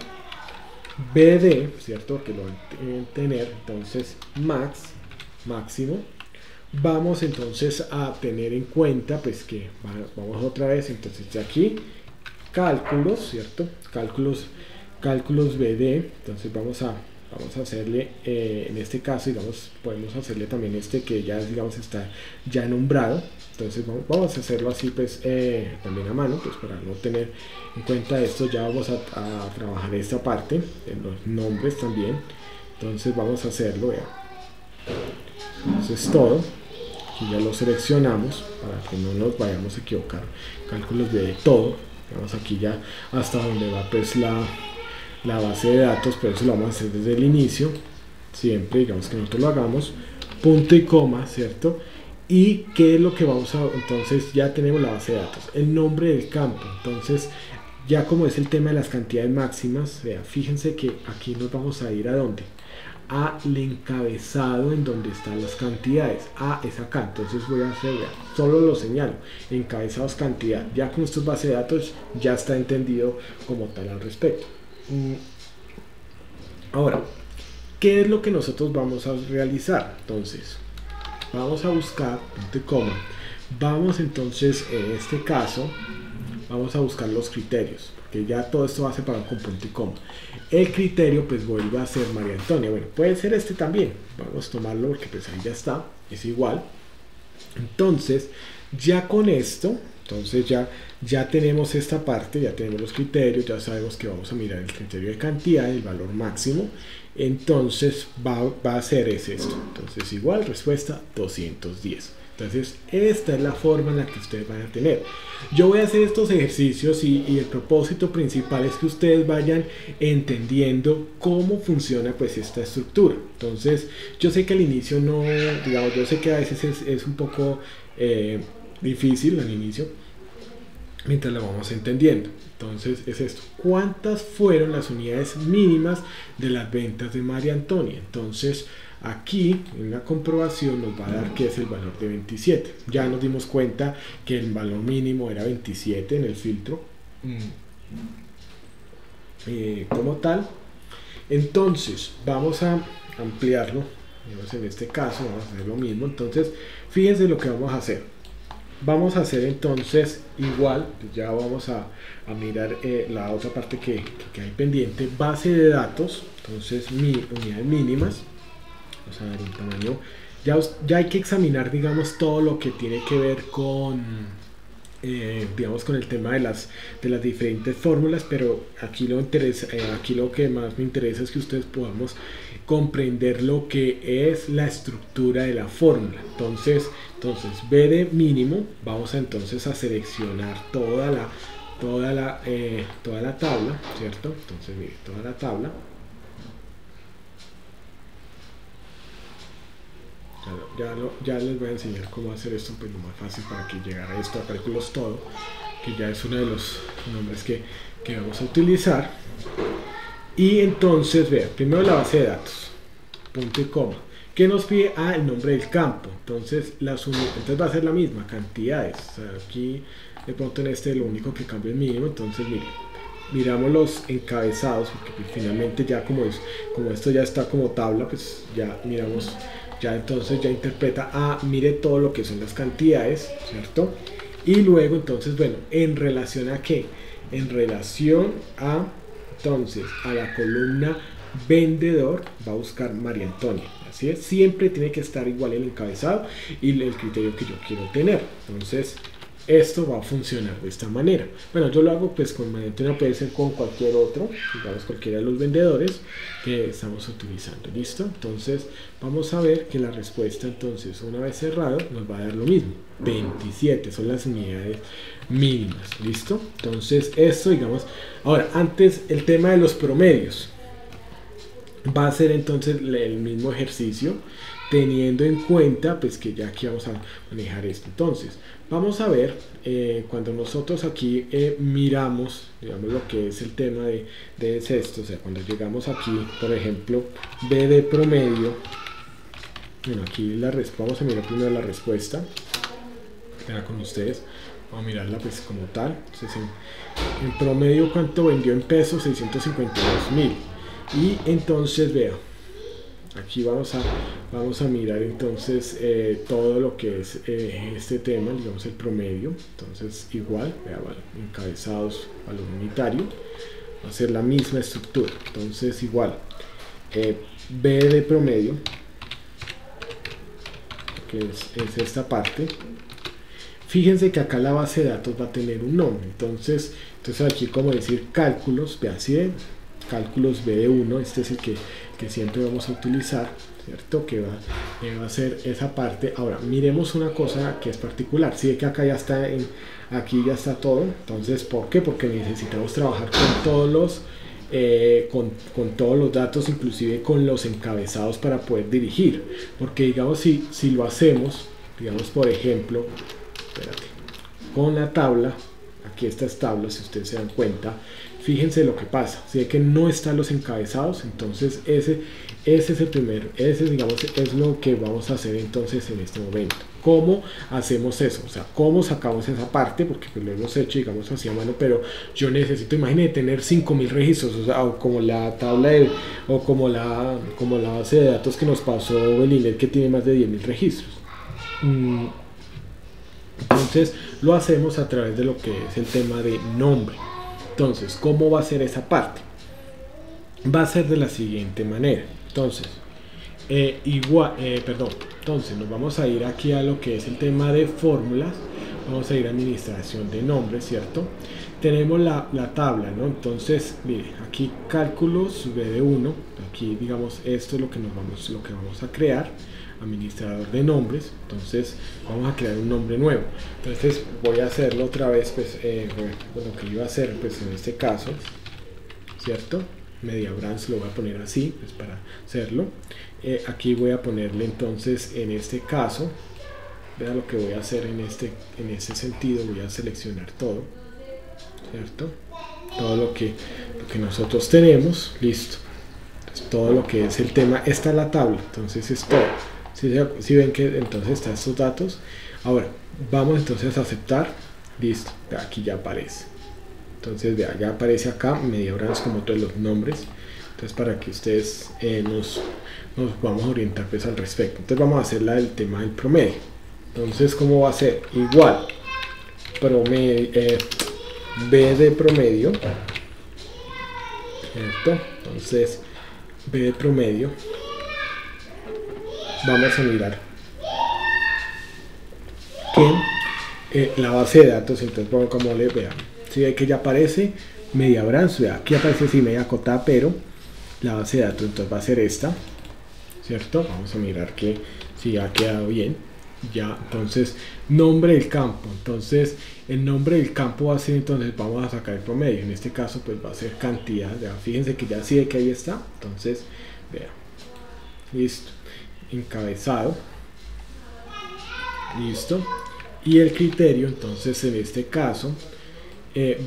BD, ¿cierto? Que lo van a tener, entonces máximo. Vamos entonces a tener en cuenta pues que vamos otra vez, entonces de aquí cálculos, ¿cierto? Cálculos BD. Entonces vamos a hacerle en este caso, digamos, podemos hacerle también que ya, digamos, está ya nombrado. Entonces vamos a hacerlo así pues también a mano, pues para no tener en cuenta esto. Ya vamos a trabajar esta parte en los nombres también. Entonces vamos a hacerlo, vean. Eso es todo. Aquí ya lo seleccionamos para que no nos vayamos a equivocar. Cálculos de todo. Vamos aquí ya hasta donde va pues la base de datos, pero eso lo vamos a hacer desde el inicio. Siempre, digamos que nosotros lo hagamos. Punto y coma, ¿cierto? Y qué es lo que vamos a, entonces ya tenemos la base de datos, el nombre del campo. Entonces ya como es el tema de las cantidades máximas, vean, fíjense que aquí nos vamos a ir a dónde, al encabezado en donde están las cantidades. Es acá. Entonces voy a hacer, vean, solo lo señalo, encabezados cantidad. Ya con estos bases de datos ya está entendido como tal al respecto. Ahora, ¿qué es lo que nosotros vamos a realizar? Entonces vamos a buscar punto y coma. Vamos entonces, en este caso, vamos a buscar los criterios, porque ya todo esto va separado con punto y coma. El criterio pues vuelve a ser María Antonia. Bueno, puede ser este también. Vamos a tomarlo porque pues ahí ya está, es igual. Entonces, ya con esto, Entonces ya tenemos esta parte, ya tenemos los criterios, ya sabemos que vamos a mirar el criterio de cantidad, el valor máximo. Entonces va a ser esto. Entonces igual respuesta 210. Entonces esta es la forma en la que ustedes van a tener. Yo voy a hacer estos ejercicios y el propósito principal es que ustedes vayan entendiendo cómo funciona pues esta estructura. Entonces yo sé que al inicio no, digamos, yo sé que a veces es un poco difícil al inicio, mientras lo vamos entendiendo. Entonces es esto: ¿cuántas fueron las unidades mínimas de las ventas de María Antonia? Entonces aquí en la comprobación nos va a dar que es el valor de 27. Ya nos dimos cuenta que el valor mínimo era 27 en el filtro como tal. Entonces vamos a ampliarlo. En este caso vamos a hacer lo mismo. Entonces fíjense lo que vamos a hacer. Vamos a hacer entonces igual, ya vamos a mirar la otra parte que hay pendiente, base de datos. Entonces unidades mínimas, vamos a dar un tamaño, ya hay que examinar, digamos, todo lo que tiene que ver con digamos, con el tema de las diferentes fórmulas, pero aquí lo que más me interesa es que ustedes podamos comprender lo que es la estructura de la fórmula. Entonces B de mínimo, vamos entonces a seleccionar toda la tabla, ¿cierto? Entonces mire, toda la tabla. Ya les voy a enseñar cómo hacer esto, pues lo más fácil para que llegara esto a cálculos todo, que ya es uno de los nombres que vamos a utilizar. Y entonces vea, primero la base de datos, punto y coma, que nos pide el nombre del campo. Entonces entonces va a ser la misma, cantidades. O sea, aquí de pronto en lo único que cambia es mínimo. Entonces mire, miramos los encabezados, porque pues, finalmente ya como esto ya está como tabla, pues ya miramos. Ya entonces ya interpreta, mire todo lo que son las cantidades, ¿cierto? Y luego entonces, bueno, ¿en relación a qué? En relación entonces, a la columna vendedor va a buscar María Antonia. Así es, siempre tiene que estar igual el encabezado y el criterio que yo quiero tener. Entonces, esto va a funcionar de esta manera. Bueno, yo lo hago pues con María Antonia, puede ser con cualquier otro, digamos cualquiera de los vendedores que estamos utilizando. ¿Listo? Entonces vamos a ver que la respuesta, entonces una vez cerrado, nos va a dar lo mismo, 27 son las unidades mínimas. ¿Listo? Entonces esto, digamos, ahora antes el tema de los promedios va a ser entonces el mismo ejercicio, teniendo en cuenta pues que ya aquí vamos a manejar esto. Entonces vamos a ver cuando nosotros aquí miramos, digamos, lo que es el tema de esto, o sea, cuando llegamos aquí, por ejemplo, B de promedio. Bueno, aquí vamos a mirar primero la respuesta, con ustedes, vamos a mirarla pues como tal. Entonces en promedio, ¿cuánto vendió en pesos? 652.000. Y entonces vea, aquí vamos a mirar entonces todo lo que es este tema, digamos el promedio. Entonces igual, vea, vale, encabezados, valor unitario, va a ser la misma estructura. Entonces igual, B de promedio, que es esta parte. Fíjense que acá la base de datos va a tener un nombre. Entonces aquí como decir cálculos, vea, así de cálculos BD1, este es el que siempre vamos a utilizar, ¿cierto? Que va a ser esa parte. Ahora miremos una cosa que es particular, si ¿sí? Que acá ya está, aquí ya está todo. Entonces, ¿por qué? Porque necesitamos trabajar con todos los datos, inclusive con los encabezados, para poder dirigir. Porque digamos, si lo hacemos, digamos, por ejemplo, espérate, con la tabla, aquí estas tablas, si ustedes se dan cuenta, fíjense lo que pasa, si es que no están los encabezados. Entonces ese es el primero, digamos es lo que vamos a hacer entonces en este momento. ¿Cómo hacemos eso? O sea, ¿cómo sacamos esa parte? Porque pues lo hemos hecho, digamos, así a mano, pero yo necesito, imagínate, tener 5.000 registros, o sea, o como la tabla o como la base de datos que nos pasó el INET, que tiene más de 10.000 registros. Entonces lo hacemos a través de lo que es el tema de nombre. Entonces, ¿cómo va a ser esa parte? Va a ser de la siguiente manera. Entonces, entonces nos vamos a ir aquí a lo que es el tema de fórmulas. vamos a ir a administración de nombres, ¿cierto? Tenemos la tabla, ¿no? Entonces, mire, aquí cálculos VD1, aquí digamos esto es lo que vamos a crear, administrador de nombres. Entonces vamos a crear un nombre nuevo. Entonces voy a hacerlo otra vez, pues bueno, que iba a hacer pues en este caso, ¿cierto? Mediabrands lo voy a poner así, pues para hacerlo. Aquí voy a ponerle entonces en este caso, vea lo que voy a hacer en ese sentido, voy a seleccionar todo, ¿cierto? Todo lo que nosotros tenemos, listo. Entonces, todo lo que es el tema, esta es la tabla, entonces es todo. Si ven que entonces están estos datos, ahora vamos entonces a aceptar, listo, aquí ya aparece. Entonces vea, ya aparece acá Mediabrands como todos los nombres. Entonces para que ustedes nos vamos a orientar pues al respecto. Entonces vamos a hacer el tema del promedio. Entonces, ¿cómo va a ser? Igual B de promedio, ¿cierto? Entonces B de promedio, vamos a mirar que la base de datos, entonces como le vean, si ve que ya aparece Mediabrands, aquí aparece así media acotada, pero la base de datos entonces va a ser esta, ¿cierto? Vamos a mirar que si ha quedado bien. Ya, entonces nombre del campo, entonces el nombre del campo va a ser, entonces vamos a sacar el promedio, en este caso pues va a ser cantidad, ya, fíjense que ya sí de que ahí está, entonces vean, listo, encabezado, listo, y el criterio, entonces en este caso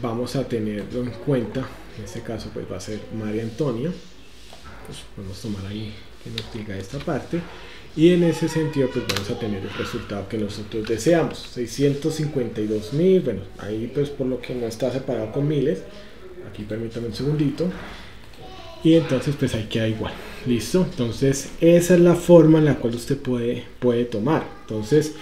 vamos a tenerlo en cuenta, en este caso pues va a ser María Antonia, pues podemos tomar ahí que nos diga esta parte, y en ese sentido pues vamos a tener el resultado que nosotros deseamos, 652.000, bueno, ahí pues por lo que no está separado con miles, aquí permítame un segundito, y entonces pues ahí queda igual, listo. Entonces esa es la forma en la cual usted puede tomar. Entonces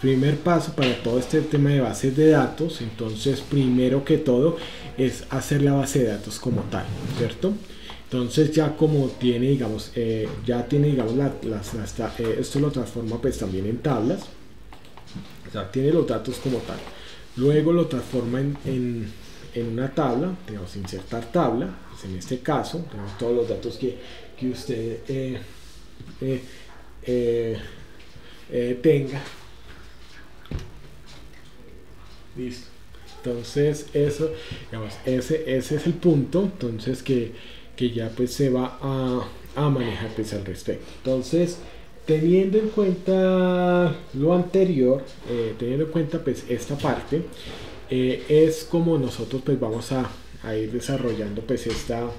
primer paso para todo este tema de bases de datos, entonces primero que todo es hacer la base de datos como tal, ¿cierto? Entonces ya como tiene, digamos, esto lo transforma pues también en tablas, o sea, tiene los datos como tal, luego lo transforma en una tabla, tenemos insertar tabla, pues en este caso tenemos todos los datos que usted tenga, listo. Entonces eso, digamos, ese es el punto, entonces que ya pues se va a manejar pues al respecto. Entonces, teniendo en cuenta lo anterior, teniendo en cuenta pues esta parte, es como nosotros pues vamos a ir desarrollando pues estas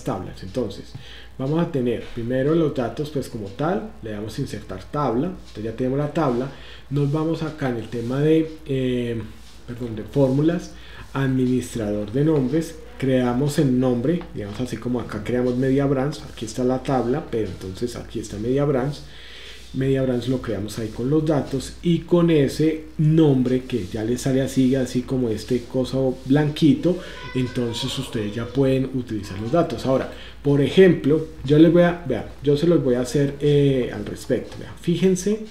tablas. Entonces vamos a tener primero los datos pues como tal, le damos a insertar tabla, entonces ya tenemos la tabla, nos vamos acá en el tema de fórmulas, administrador de nombres, creamos el nombre, digamos así como acá creamos Mediabrands, aquí está la tabla, pero entonces aquí está Mediabrands lo creamos ahí con los datos y con ese nombre que ya les sale así como este coso blanquito, entonces ustedes ya pueden utilizar los datos. Ahora, por ejemplo, yo se los voy a hacer al respecto. Vean, fíjense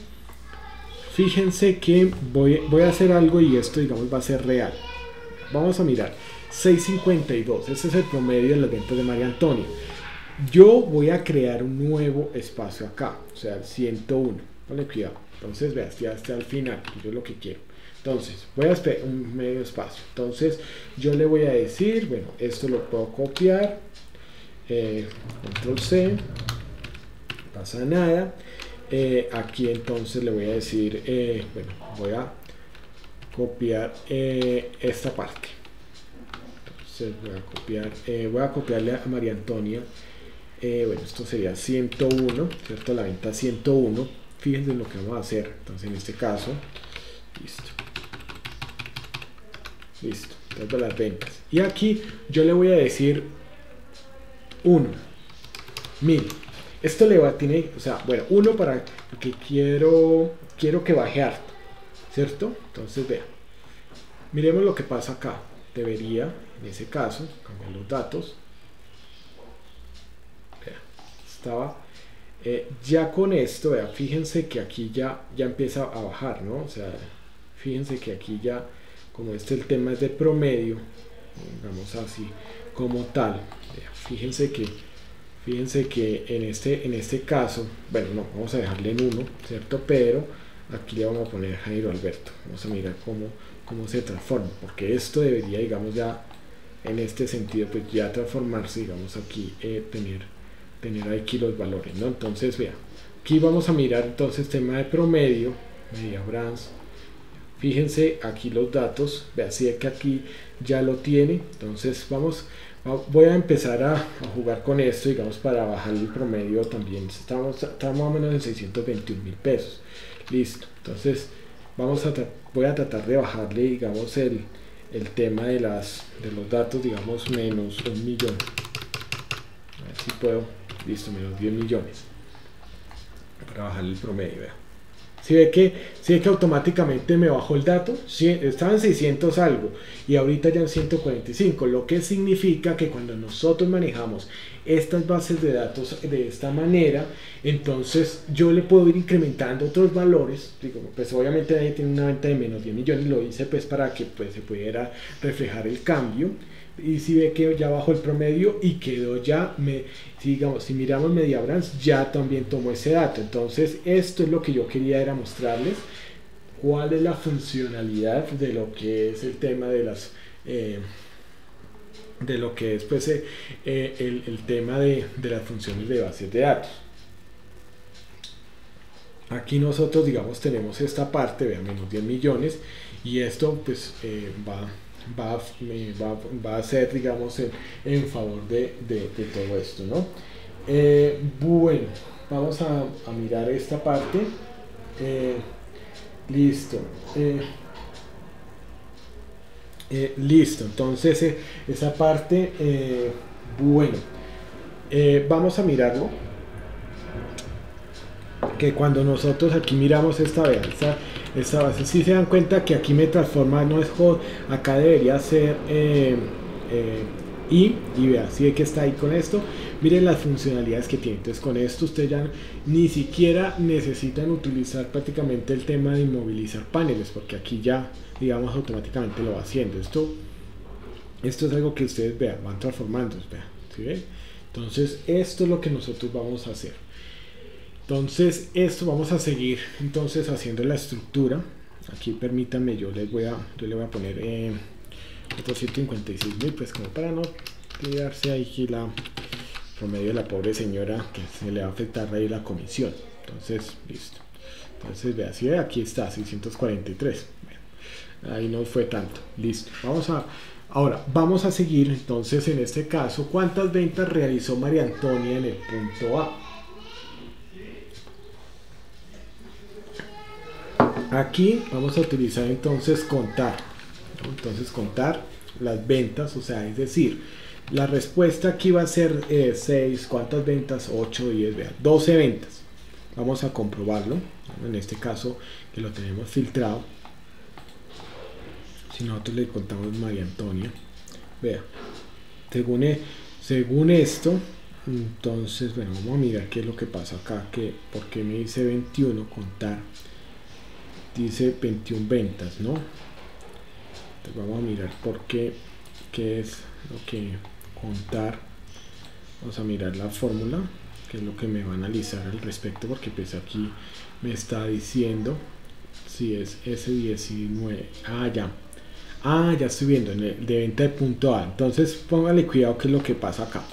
que voy a hacer algo y esto digamos va a ser real. Vamos a mirar 652, ese es el promedio de las ventas de María Antonia. Yo voy a crear un nuevo espacio acá, o sea, el 101. Ponle cuidado. Entonces, veas, ya está al final, yo lo que quiero. Entonces, voy a esperar un medio espacio. Entonces, yo le voy a decir, bueno, esto lo puedo copiar. Control C. No pasa nada. Aquí entonces le voy a decir, bueno, voy a copiar esta parte. Entonces, voy a copiarle a María Antonia. Bueno, esto sería 101, ¿cierto? La venta 101. Fíjense en lo que vamos a hacer. Entonces, en este caso, listo. Entonces, las ventas. Y aquí yo le voy a decir 1.000. Esto le va a tener, o sea, bueno, 1 para que quiero que baje harto, ¿cierto? Entonces, vean. Miremos lo que pasa acá. Debería, en ese caso, cambiar los datos. Estaba ya con esto, fíjense que aquí ya empieza a bajar, ¿no? O sea, fíjense que aquí ya, como el tema es de promedio, digamos así, como tal, fíjense que en este caso, bueno, no, vamos a dejarle en 1, ¿cierto? Pero aquí le vamos a poner Jairo Alberto, vamos a mirar cómo se transforma, porque esto debería, digamos, ya en este sentido, pues ya transformarse, digamos, aquí, tener aquí los valores, ¿no? Entonces, vea, aquí vamos a mirar entonces tema de promedio, media brands. Fíjense aquí los datos, vea, si es que aquí ya lo tiene. Entonces voy a empezar a jugar con esto, digamos, para bajar el promedio también. Estamos más o menos en 621.000 pesos. Listo. Entonces voy a tratar de bajarle, digamos, el tema de los datos, digamos, menos 1 millón. A ver si puedo. Listo, menos 10 millones. Para bajar el promedio, vea. Si ve que automáticamente me bajó el dato, estaba en 600 algo y ahorita ya en 145, lo que significa que cuando nosotros manejamos estas bases de datos de esta manera, entonces yo le puedo ir incrementando otros valores. Digo, pues obviamente ahí tiene una venta de menos 10 millones, lo hice pues para que pues se pudiera reflejar el cambio. Y si ve que ya bajó el promedio y quedó ya, si miramos media brands, ya también tomó ese dato. Entonces esto es lo que yo quería, era mostrarles cuál es la funcionalidad de lo que es el tema de lo que es pues el tema de las funciones de bases de datos. Aquí nosotros, digamos, tenemos esta parte, vean, menos 10 millones, y esto pues va a ser, digamos, en favor de todo esto, ¿no? Bueno, vamos a mirar esta parte. Listo. Listo, entonces esa parte, bueno, vamos a mirarlo. Que cuando nosotros aquí miramos esta base, si se dan cuenta que aquí me transforma, no es hot, acá debería ser y vea, si ve que está ahí con esto, miren las funcionalidades que tiene. Entonces con esto ustedes ya ni siquiera necesitan utilizar prácticamente el tema de inmovilizar paneles, porque aquí ya, digamos, automáticamente lo va haciendo. Esto es algo que ustedes vean, van transformando, vean, ¿sí ven? Entonces esto es lo que nosotros vamos a hacer. Entonces esto vamos a seguir entonces haciendo la estructura. Aquí permítanme, yo le voy a poner 456.000, pues como para no tirarse ahí la promedio de la pobre señora, que se le va a afectar ahí la comisión. Entonces listo, entonces vea, si aquí está 643. Bueno, ahí no fue tanto. Listo, ahora vamos a seguir. Entonces en este caso, ¿cuántas ventas realizó María Antonia en el punto A? Aquí vamos a utilizar entonces contar las ventas, o sea, es decir, la respuesta aquí va a ser 6, ¿cuántas ventas? 8, 10, vean, 12 ventas. Vamos a comprobarlo, en este caso que lo tenemos filtrado. Si nosotros le contamos María Antonia, vea, según esto, entonces, bueno, vamos a mirar qué es lo que pasa acá, por qué me dice 21 contar. Dice 21 ventas, ¿no? Entonces vamos a mirar por qué es lo que contar. Vamos a mirar la fórmula, que es lo que me va a analizar al respecto, porque pues aquí me está diciendo si es S19. Ya estoy viendo de venta de punto A. Entonces póngale cuidado qué es lo que pasa acá.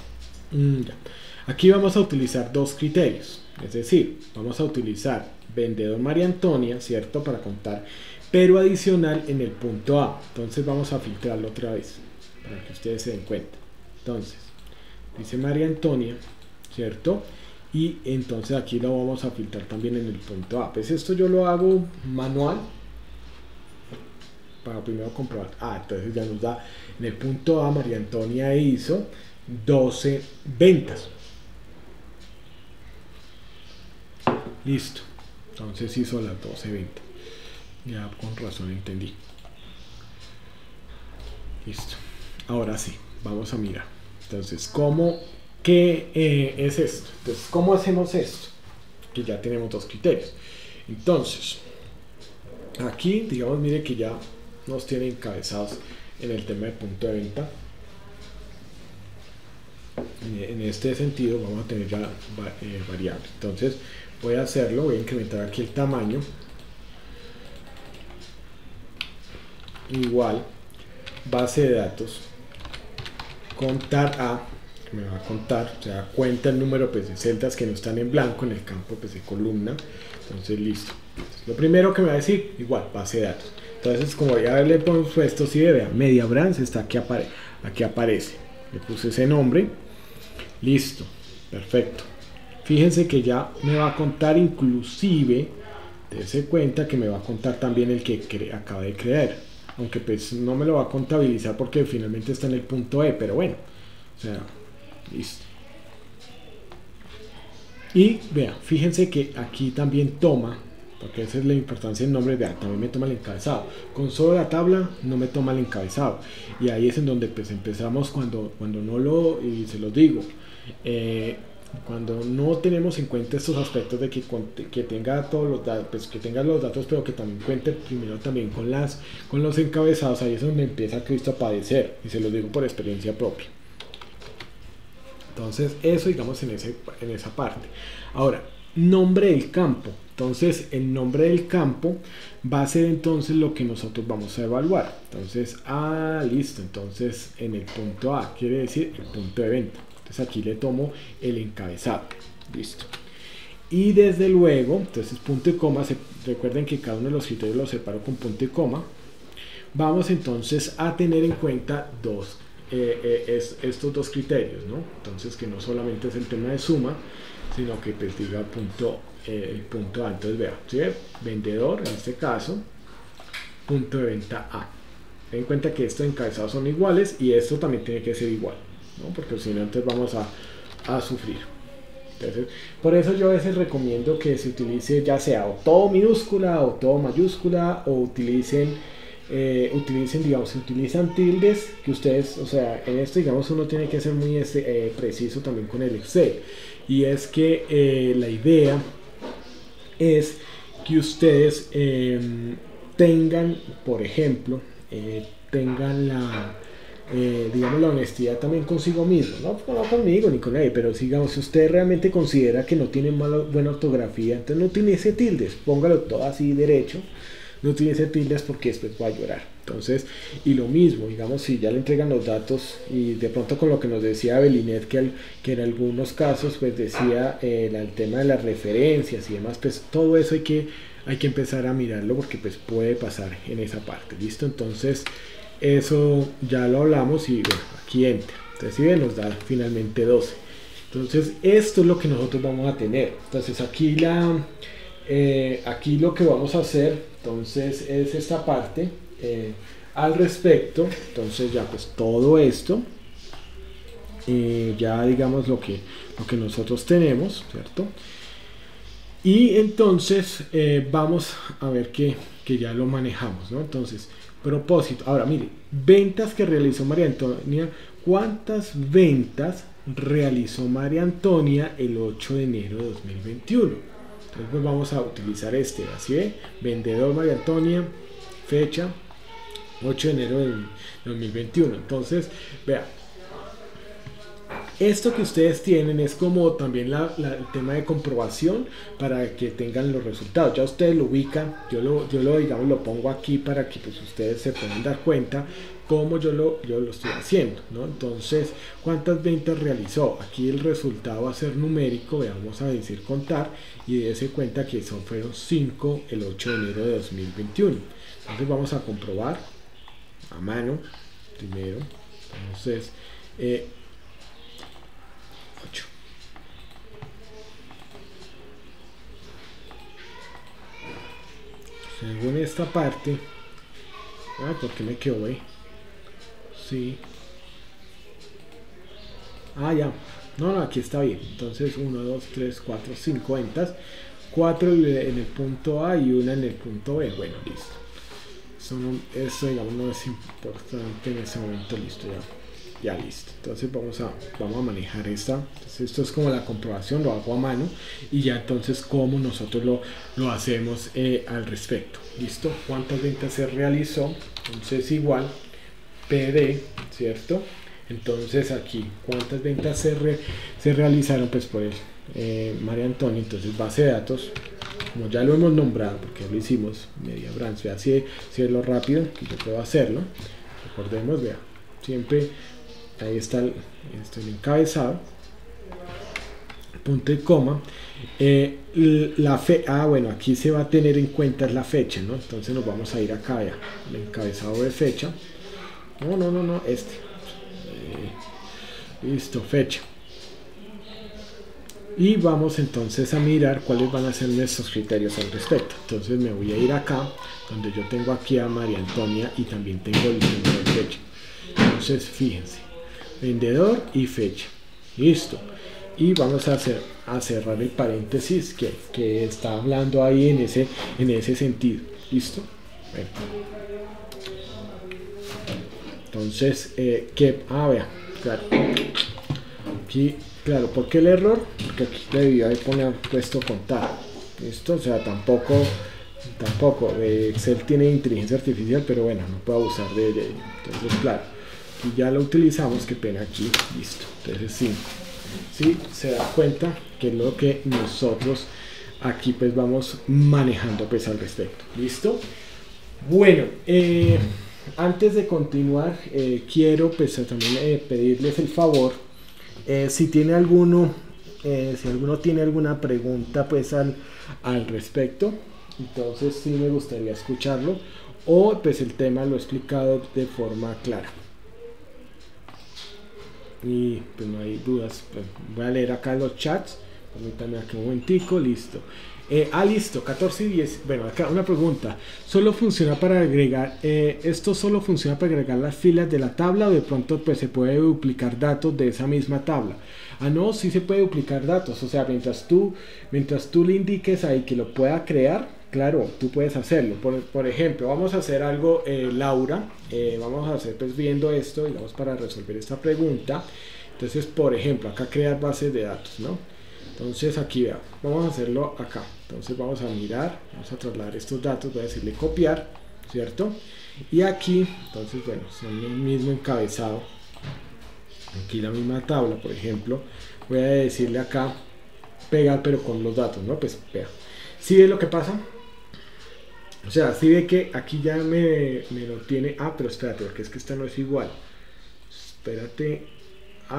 Ya. Aquí vamos a utilizar dos criterios, es decir, vamos a utilizar vendedor María Antonia, ¿cierto? Para contar, pero adicional en el punto A. Entonces vamos a filtrarlo otra vez para que ustedes se den cuenta. Entonces dice María Antonia, ¿cierto? Y entonces aquí lo vamos a filtrar también en el punto A. Pues esto yo lo hago manual para primero comprobar. Entonces ya nos da en el punto A, María Antonia hizo 12 ventas. Listo, entonces hizo las 12 ventas. Ya con razón entendí. Listo, ahora sí, vamos a mirar. Entonces, ¿qué es esto? Entonces, ¿cómo hacemos esto? Que ya tenemos dos criterios. Entonces, Aquí, digamos, mire que ya nos tiene encabezados en el tema de punto de venta. En este sentido vamos a tener ya variable. Entonces voy a hacerlo, voy a incrementar aquí el tamaño. Igual, base de datos, contar a, que me va a contar, o sea, cuenta el número pues, de celdas que no están en blanco en el campo pues, de columna. Entonces listo. Entonces, lo primero que me va a decir, igual, base de datos. Entonces, como ya le he puesto, si vean, media branch está aquí, aquí aparece. Le puse ese nombre. Listo, perfecto. Fíjense que ya me va a contar, inclusive, dése cuenta que me va a contar también el que acaba de crear. Aunque pues no me lo va a contabilizar porque finalmente está en el punto E, pero bueno, o sea, listo. Y vean, fíjense que aquí también toma, porque esa es la importancia del nombre, vean, también me toma el encabezado. Con solo la tabla no me toma el encabezado. Y ahí es en donde pues empezamos cuando no lo, y se los digo, cuando no tenemos en cuenta estos aspectos de que tenga todos los datos, pues que tenga los datos, pero que también cuente primero también con los encabezados, ahí es donde empieza Cristo a padecer, y se los digo por experiencia propia. Entonces eso digamos en esa parte. Ahora, nombre del campo. Entonces el nombre del campo va a ser entonces lo que nosotros vamos a evaluar. Entonces, listo. Entonces en el punto A quiere decir el punto de venta. Entonces aquí le tomo el encabezado. Listo. Y desde luego, entonces punto y coma, recuerden que cada uno de los criterios los separo con punto y coma. Vamos entonces a tener en cuenta estos dos criterios, ¿no? Entonces que no solamente es el tema de suma, sino que pues diga el punto A. Entonces vea, ¿sí? Vendedor en este caso, punto de venta A. Ten en cuenta que estos encabezados son iguales y esto también tiene que ser igual, ¿no? Porque si no entonces vamos a sufrir. Entonces, por eso yo a veces recomiendo que se utilice ya sea o todo minúscula o todo mayúscula, o utilicen, digamos, si utilizan tildes, que ustedes, o sea, en esto digamos uno tiene que ser muy preciso también con el Excel, y es que la idea es que ustedes tengan, por ejemplo, tengan digamos, la honestidad también consigo mismo, no conmigo ni con nadie, pero digamos, si usted realmente considera que no tiene buena ortografía, entonces no utilice tildes, póngalo todo así derecho, no utilice tildes porque después va a llorar. Entonces, y lo mismo, digamos, si ya le entregan los datos y de pronto con lo que nos decía Belinet, que en algunos casos pues decía el tema de las referencias y demás, pues todo eso hay que empezar a mirarlo porque pues puede pasar en esa parte, ¿listo? Entonces eso ya lo hablamos y bueno, aquí enter. Entonces si ven, nos da finalmente 12. Entonces esto es lo que nosotros vamos a tener. Entonces aquí aquí lo que vamos a hacer entonces es esta parte al respecto. Entonces ya pues todo esto ya digamos lo que nosotros tenemos, ¿cierto? Y entonces vamos a ver que ya lo manejamos, ¿no? Entonces propósito. Ahora mire, ventas que realizó María Antonia. ¿Cuántas ventas realizó María Antonia el 8 de enero de 2021? Entonces pues vamos a utilizar así es, vendedor María Antonia, fecha 8 de enero de 2021. Entonces, vean, esto que ustedes tienen es como también el tema de comprobación para que tengan los resultados. Ya ustedes lo ubican, yo lo digamos lo pongo aquí para que pues ustedes se puedan dar cuenta cómo yo lo estoy haciendo, ¿no? Entonces, ¿cuántas ventas realizó? Aquí el resultado va a ser numérico, vamos a decir contar, y dése cuenta que fueron 5 el 8 de enero de 2021. Entonces vamos a comprobar a mano primero. Entonces 8. Según esta parte, ¿por qué me quedo ahí? Sí. Ya. No, aquí está bien. Entonces 1, 2, 3, 4, 5 ventas. 4 en el punto A y 1 en el punto B. Bueno, listo. Eso digamos no es importante en ese momento. Listo ya. ya listo. Entonces vamos a manejar esta. Entonces esto es como la comprobación, lo hago a mano y ya entonces como nosotros lo hacemos al respecto. Listo, cuántas ventas se realizó, entonces igual PD, ¿cierto? Entonces aquí cuántas ventas se realizaron pues por María Antonia. Entonces base de datos, como ya lo hemos nombrado porque lo hicimos, media branch, así es lo rápido que yo puedo hacerlo. Recordemos, vea, siempre ahí está el encabezado, punto y coma. Bueno, aquí se va a tener en cuenta la fecha, ¿no? Entonces nos vamos a ir acá, vea, el encabezado de fecha. No, listo, fecha. Y vamos entonces a mirar cuáles van a ser nuestros criterios al respecto. Entonces me voy a ir acá, donde yo tengo aquí a María Antonia y también tengo el número de fecha. Entonces fíjense, vendedor y fecha, listo. Y vamos a cerrar el paréntesis que está hablando ahí en ese sentido, listo. Bueno. Entonces vea, claro, aquí, claro, ¿por qué el error? Porque aquí debió haber puesto contar, listo. O sea, tampoco Excel tiene inteligencia artificial, pero bueno, no puedo abusar de ella. Entonces, claro, aquí ya lo utilizamos, qué pena aquí, listo. Entonces sí se da cuenta que es lo que nosotros aquí pues vamos manejando pues al respecto, listo. Bueno, antes de continuar, quiero pues también pedirles el favor, si alguno tiene alguna pregunta pues al respecto, entonces sí me gustaría escucharlo, o pues el tema lo he explicado de forma clara y pues no hay dudas. Pues voy a leer acá los chats, permítanme aquí un momentico, listo. Listo, 14 y 10. Bueno, acá una pregunta. ¿Solo funciona para agregar, esto solo funciona para agregar las filas de la tabla, o de pronto pues se puede duplicar datos de esa misma tabla? No, sí se puede duplicar datos. O sea, mientras tú le indiques ahí que lo pueda crear, claro, tú puedes hacerlo. Por ejemplo, vamos a hacer algo, Laura, vamos a hacer pues viendo esto, digamos, para resolver esta pregunta. Entonces, por ejemplo, acá crear bases de datos, ¿no? Entonces aquí vea, vamos a hacerlo acá. Entonces vamos a mirar, vamos a trasladar estos datos, voy a decirle copiar, ¿cierto? Y aquí, entonces bueno, son el mismo encabezado, aquí la misma tabla, por ejemplo, voy a decirle acá pegar, pero con los datos, ¿no? Pues vea, ¿sí ve lo que pasa? O sea, ¿sí ve que aquí ya me lo tiene? Pero espérate, porque es que esta no es igual. Espérate.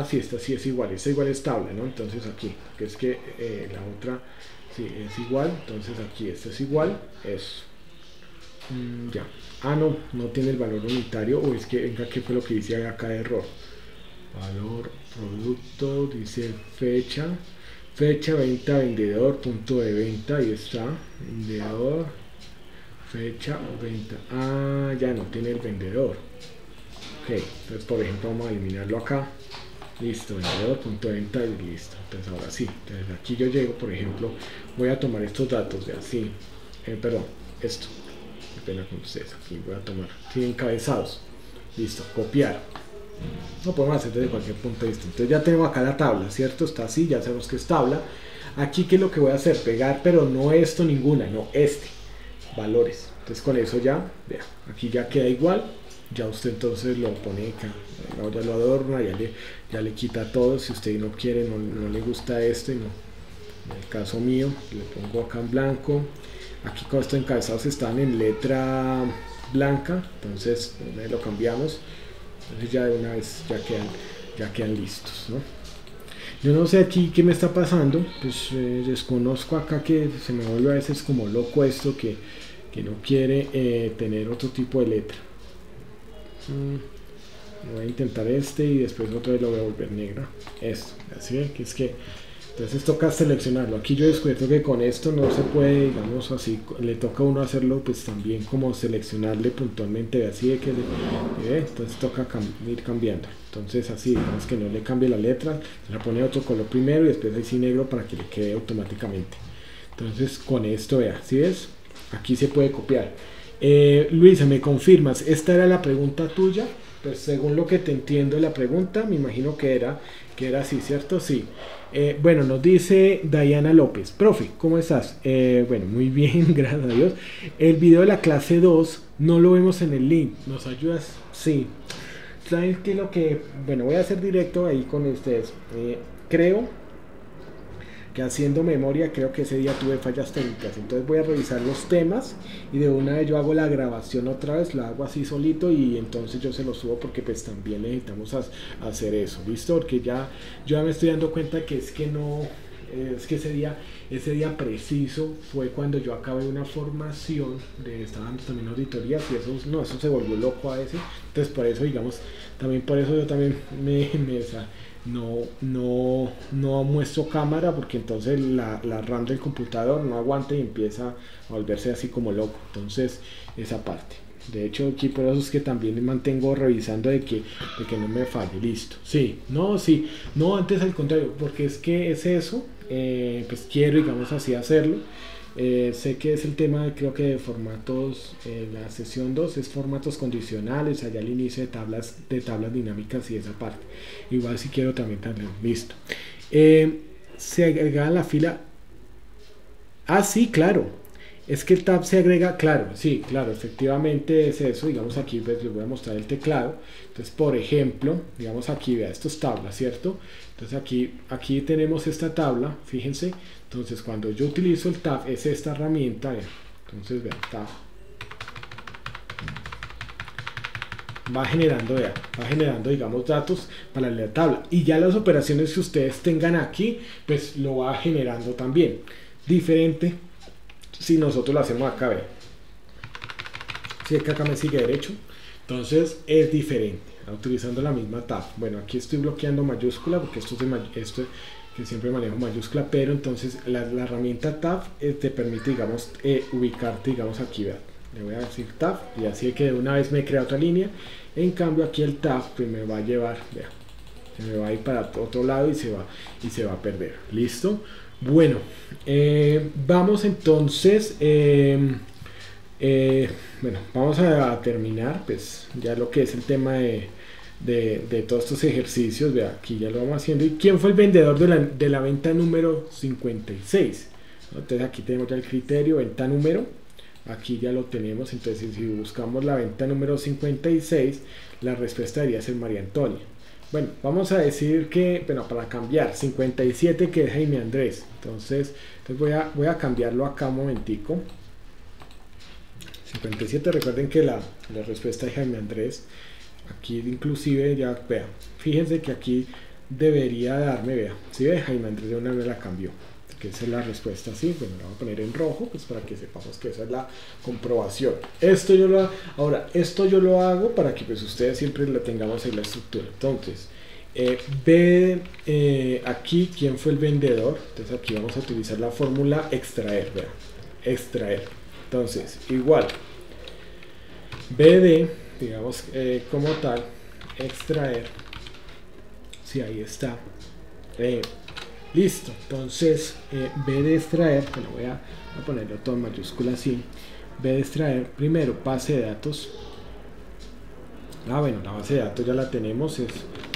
Sí, esta sí es igual, esta igual es tabla, ¿no? Entonces aquí, que es que la otra sí es igual, entonces aquí esta es igual, ya. No tiene el valor unitario, o es que, venga, ¿qué fue lo que dice acá de error? Valor, producto, dice fecha, venta, vendedor, punto de venta, ahí está, vendedor, fecha, venta. Ya no tiene el vendedor. Ok, entonces por ejemplo vamos a eliminarlo acá. Listo, vendedor, punto de venta y listo. Entonces ahora sí, entonces aquí yo llego, por ejemplo, voy a tomar estos datos de así, esto, qué pena con ustedes, aquí voy a tomar, encabezados, listo, copiar. Lo podemos hacer desde cualquier punto de vista. Entonces ya tengo acá la tabla, ¿cierto? Está así, ya sabemos que es tabla. Aquí, ¿qué es lo que voy a hacer? Pegar, pero no esto, ninguna, no valores. Entonces con eso ya, vea, aquí ya queda igual. Ya usted entonces lo pone acá, ya lo adorna, ya le quita todo. Si usted no quiere, no le gusta esto, y no, en el caso mío le pongo acá en blanco. Aquí con estos encabezados están en letra blanca, entonces lo cambiamos. Entonces ya de una vez ya quedan listos, ¿no? Yo no sé aquí qué me está pasando, pues desconozco acá, que se me vuelve a veces como loco esto, que no quiere tener otro tipo de letra. Voy a intentar y después otra vez lo voy a volver negra, esto, así que es que entonces toca seleccionarlo. Aquí yo he descubierto que con esto no se puede, digamos así, le toca a uno hacerlo pues también como seleccionarle puntualmente, así de que entonces toca ir cambiando. Entonces así, digamos que no le cambie la letra, se la pone otro color primero y después ahí sí negro para que le quede automáticamente. Entonces con esto, vea, ¿sí ves? Aquí se puede copiar. Luisa, ¿me confirmas? ¿Esta era la pregunta tuya? pues según lo que te entiendo la pregunta, me imagino que era así, ¿cierto? Sí. Bueno, nos dice Diana López, profe, ¿cómo estás? Bueno, muy bien, gracias a Dios. El video de la clase 2 no lo vemos en el link, ¿nos ayudas? Sí. ¿Sabes qué es lo que...? Bueno, voy a hacer directo ahí con ustedes. Creo que haciendo memoria, creo que ese día tuve fallas técnicas, entonces voy a revisar los temas y de una vez yo hago la grabación otra vez, la hago así solito y entonces yo se lo subo porque pues también necesitamos hacer eso, ¿listo? Porque yo ya me estoy dando cuenta que es que no, es que ese día preciso fue cuando yo acabé una formación, estaba dando también auditorías y eso se volvió loco a veces, entonces por eso digamos, también por eso yo también no muestro cámara porque entonces la RAM del computador no aguanta y empieza a volverse así como loco, entonces esa parte. De hecho aquí por eso es que también me mantengo revisando de que no me falle, listo. Sí, no, antes al contrario, porque es que es eso, pues quiero digamos así hacerlo. Sé que es el tema, creo que de formatos, la sesión 2 es formatos condicionales, allá al inicio de tablas dinámicas y esa parte. Igual si quiero también, listo. Se agrega la fila. Ah, sí, claro. Es que el tab se agrega, claro, sí, claro, efectivamente es eso. Digamos aquí pues les voy a mostrar el teclado. Entonces, por ejemplo, digamos aquí, vea, esto es tabla, ¿cierto? Entonces aquí tenemos esta tabla, fíjense. Entonces cuando yo utilizo el tab es esta herramienta, vea. Entonces vean, tab va generando digamos datos para la tabla y ya las operaciones que ustedes tengan aquí pues lo va generando también. Diferente si nosotros lo hacemos acá, vean. Si es que acá me sigue derecho, entonces es diferente utilizando la misma tab. Bueno, aquí estoy bloqueando mayúscula porque esto que siempre manejo mayúscula, pero entonces la herramienta tab te permite digamos ubicarte digamos aquí, vean. Le voy a decir tab y así que de una vez me crea otra línea. En cambio aquí el tab pues me va a llevar, vean, se me va a ir para otro lado y se va a perder. Listo. Bueno, vamos entonces bueno, vamos a terminar pues ya lo que es el tema de todos estos ejercicios. Vea, aquí ya lo vamos haciendo. ¿Y quién fue el vendedor de la venta número 56? Entonces aquí tenemos ya el criterio, venta número, aquí ya lo tenemos. Entonces si buscamos la venta número 56, la respuesta debería ser María Antonia. Bueno, vamos a decir que, bueno, para cambiar 57 que es Jaime Andrés. Entonces voy a cambiarlo acá un momentico. 57, recuerden que la respuesta es Jaime Andrés. Aquí inclusive ya, vean, fíjense que aquí debería darme, vea, si ve, Jaime Andrés de una vez la cambió, que esa es la respuesta, sí. Bueno, la voy a poner en rojo pues para que sepamos que esa es la comprobación. Esto yo lo hago para que pues ustedes siempre la tengamos en la estructura. Entonces ve aquí quién fue el vendedor. Entonces aquí vamos a utilizar la fórmula extraer, vean, extraer. Entonces igual BD, digamos como tal, extraer, sí, ahí está, listo. Entonces B de extraer, bueno, voy a ponerlo todo en mayúscula así. B de extraer, primero base de datos. Bueno, la base de datos ya la tenemos, se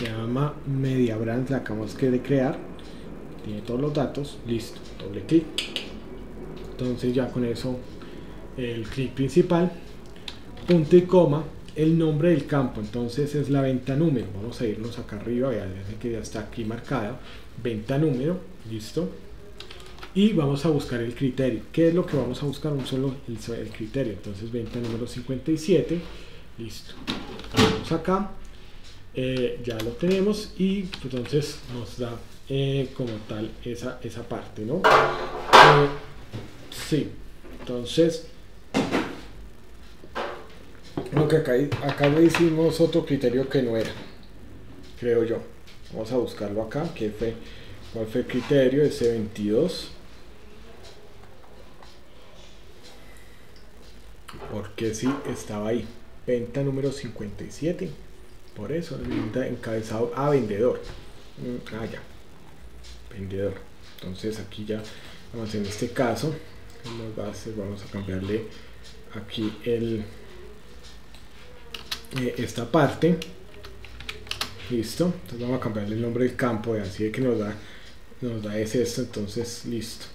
llama MediaBrand, la acabamos de crear, tiene todos los datos, listo, doble clic. Entonces ya con eso el clic principal, punto y coma, el nombre del campo, entonces es la venta número. Vamos a irnos acá arriba, vean que ya está aquí marcado, venta número, listo. Y vamos a buscar el criterio. ¿Qué es lo que vamos a buscar? El criterio. Entonces venta número 57, listo. Vamos acá, ya lo tenemos y entonces nos da como tal esa parte, ¿no? Sí, entonces aunque acá le hicimos otro criterio que no era, creo yo. Vamos a buscarlo acá. ¿Cuál fue el criterio? Ese 22. Porque sí estaba ahí. Venta número 57. Por eso, encabezado a vendedor. Ya. Vendedor. Entonces aquí ya vamos, en este caso vamos a cambiarle aquí esta parte. listo. Entonces vamos a cambiarle el nombre del campo, así de que nos da es esto, entonces listo.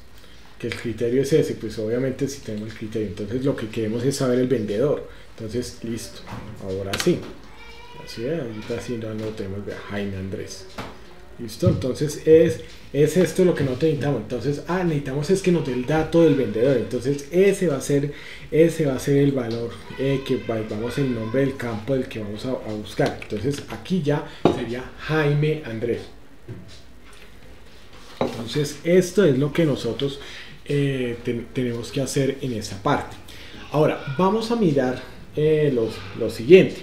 Que el criterio es ese, pues obviamente si tenemos el criterio, entonces lo que queremos es saber el vendedor, entonces listo, ahora sí, así es, ahorita sí no lo tenemos, vea, Jaime Andrés, listo, entonces es esto lo que no necesitamos, entonces necesitamos es que nos dé el dato del vendedor, entonces ese va a ser el valor que vamos el nombre del campo del que vamos a buscar, entonces aquí ya sería Jaime Andrés. Entonces esto es lo que nosotros tenemos que hacer en esa parte. Ahora vamos a mirar lo siguiente.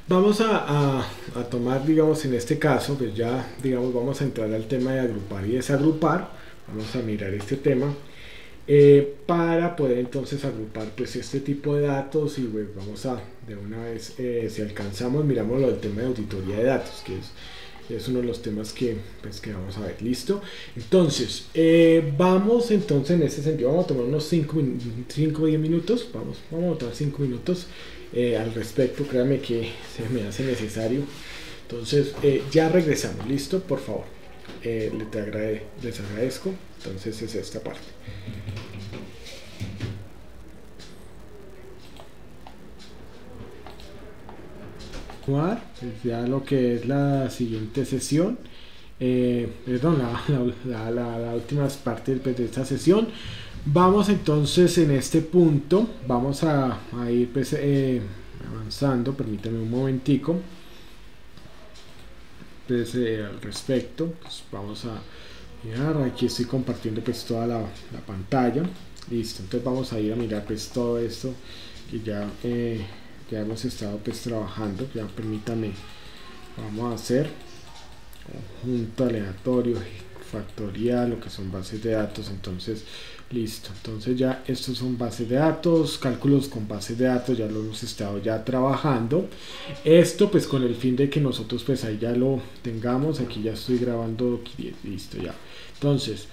Vamos a tomar, digamos, en este caso, pues ya, digamos, vamos a entrar al tema de agrupar y desagrupar. Vamos a mirar este tema para poder entonces agrupar pues este tipo de datos y pues vamos a de una vez, si alcanzamos, miramos lo del tema de auditoría de datos, que es uno de los temas que vamos a ver. Listo, entonces vamos entonces en ese sentido, vamos a tomar unos 5 o 10 minutos, vamos a tomar 5 minutos al respecto, créanme que se me hace necesario. Entonces ya regresamos, listo, por favor, les agradezco. Entonces es esta parte. Pues ya lo que es la siguiente sesión, perdón, la última parte de esta sesión. Vamos entonces en este punto, vamos a ir pues, avanzando, permítanme un momentico, pues, al respecto, pues vamos a mirar, aquí estoy compartiendo pues toda la pantalla, listo, entonces vamos a ir a mirar pues todo esto que ya hemos estado pues trabajando. Ya permítanme, vamos a hacer conjunto aleatorio, factorial, lo que son bases de datos. Entonces listo, entonces ya estos son bases de datos, cálculos con bases de datos, ya lo hemos estado ya trabajando, esto pues con el fin de que nosotros pues ahí ya lo tengamos. Aquí ya estoy grabando, listo ya. Entonces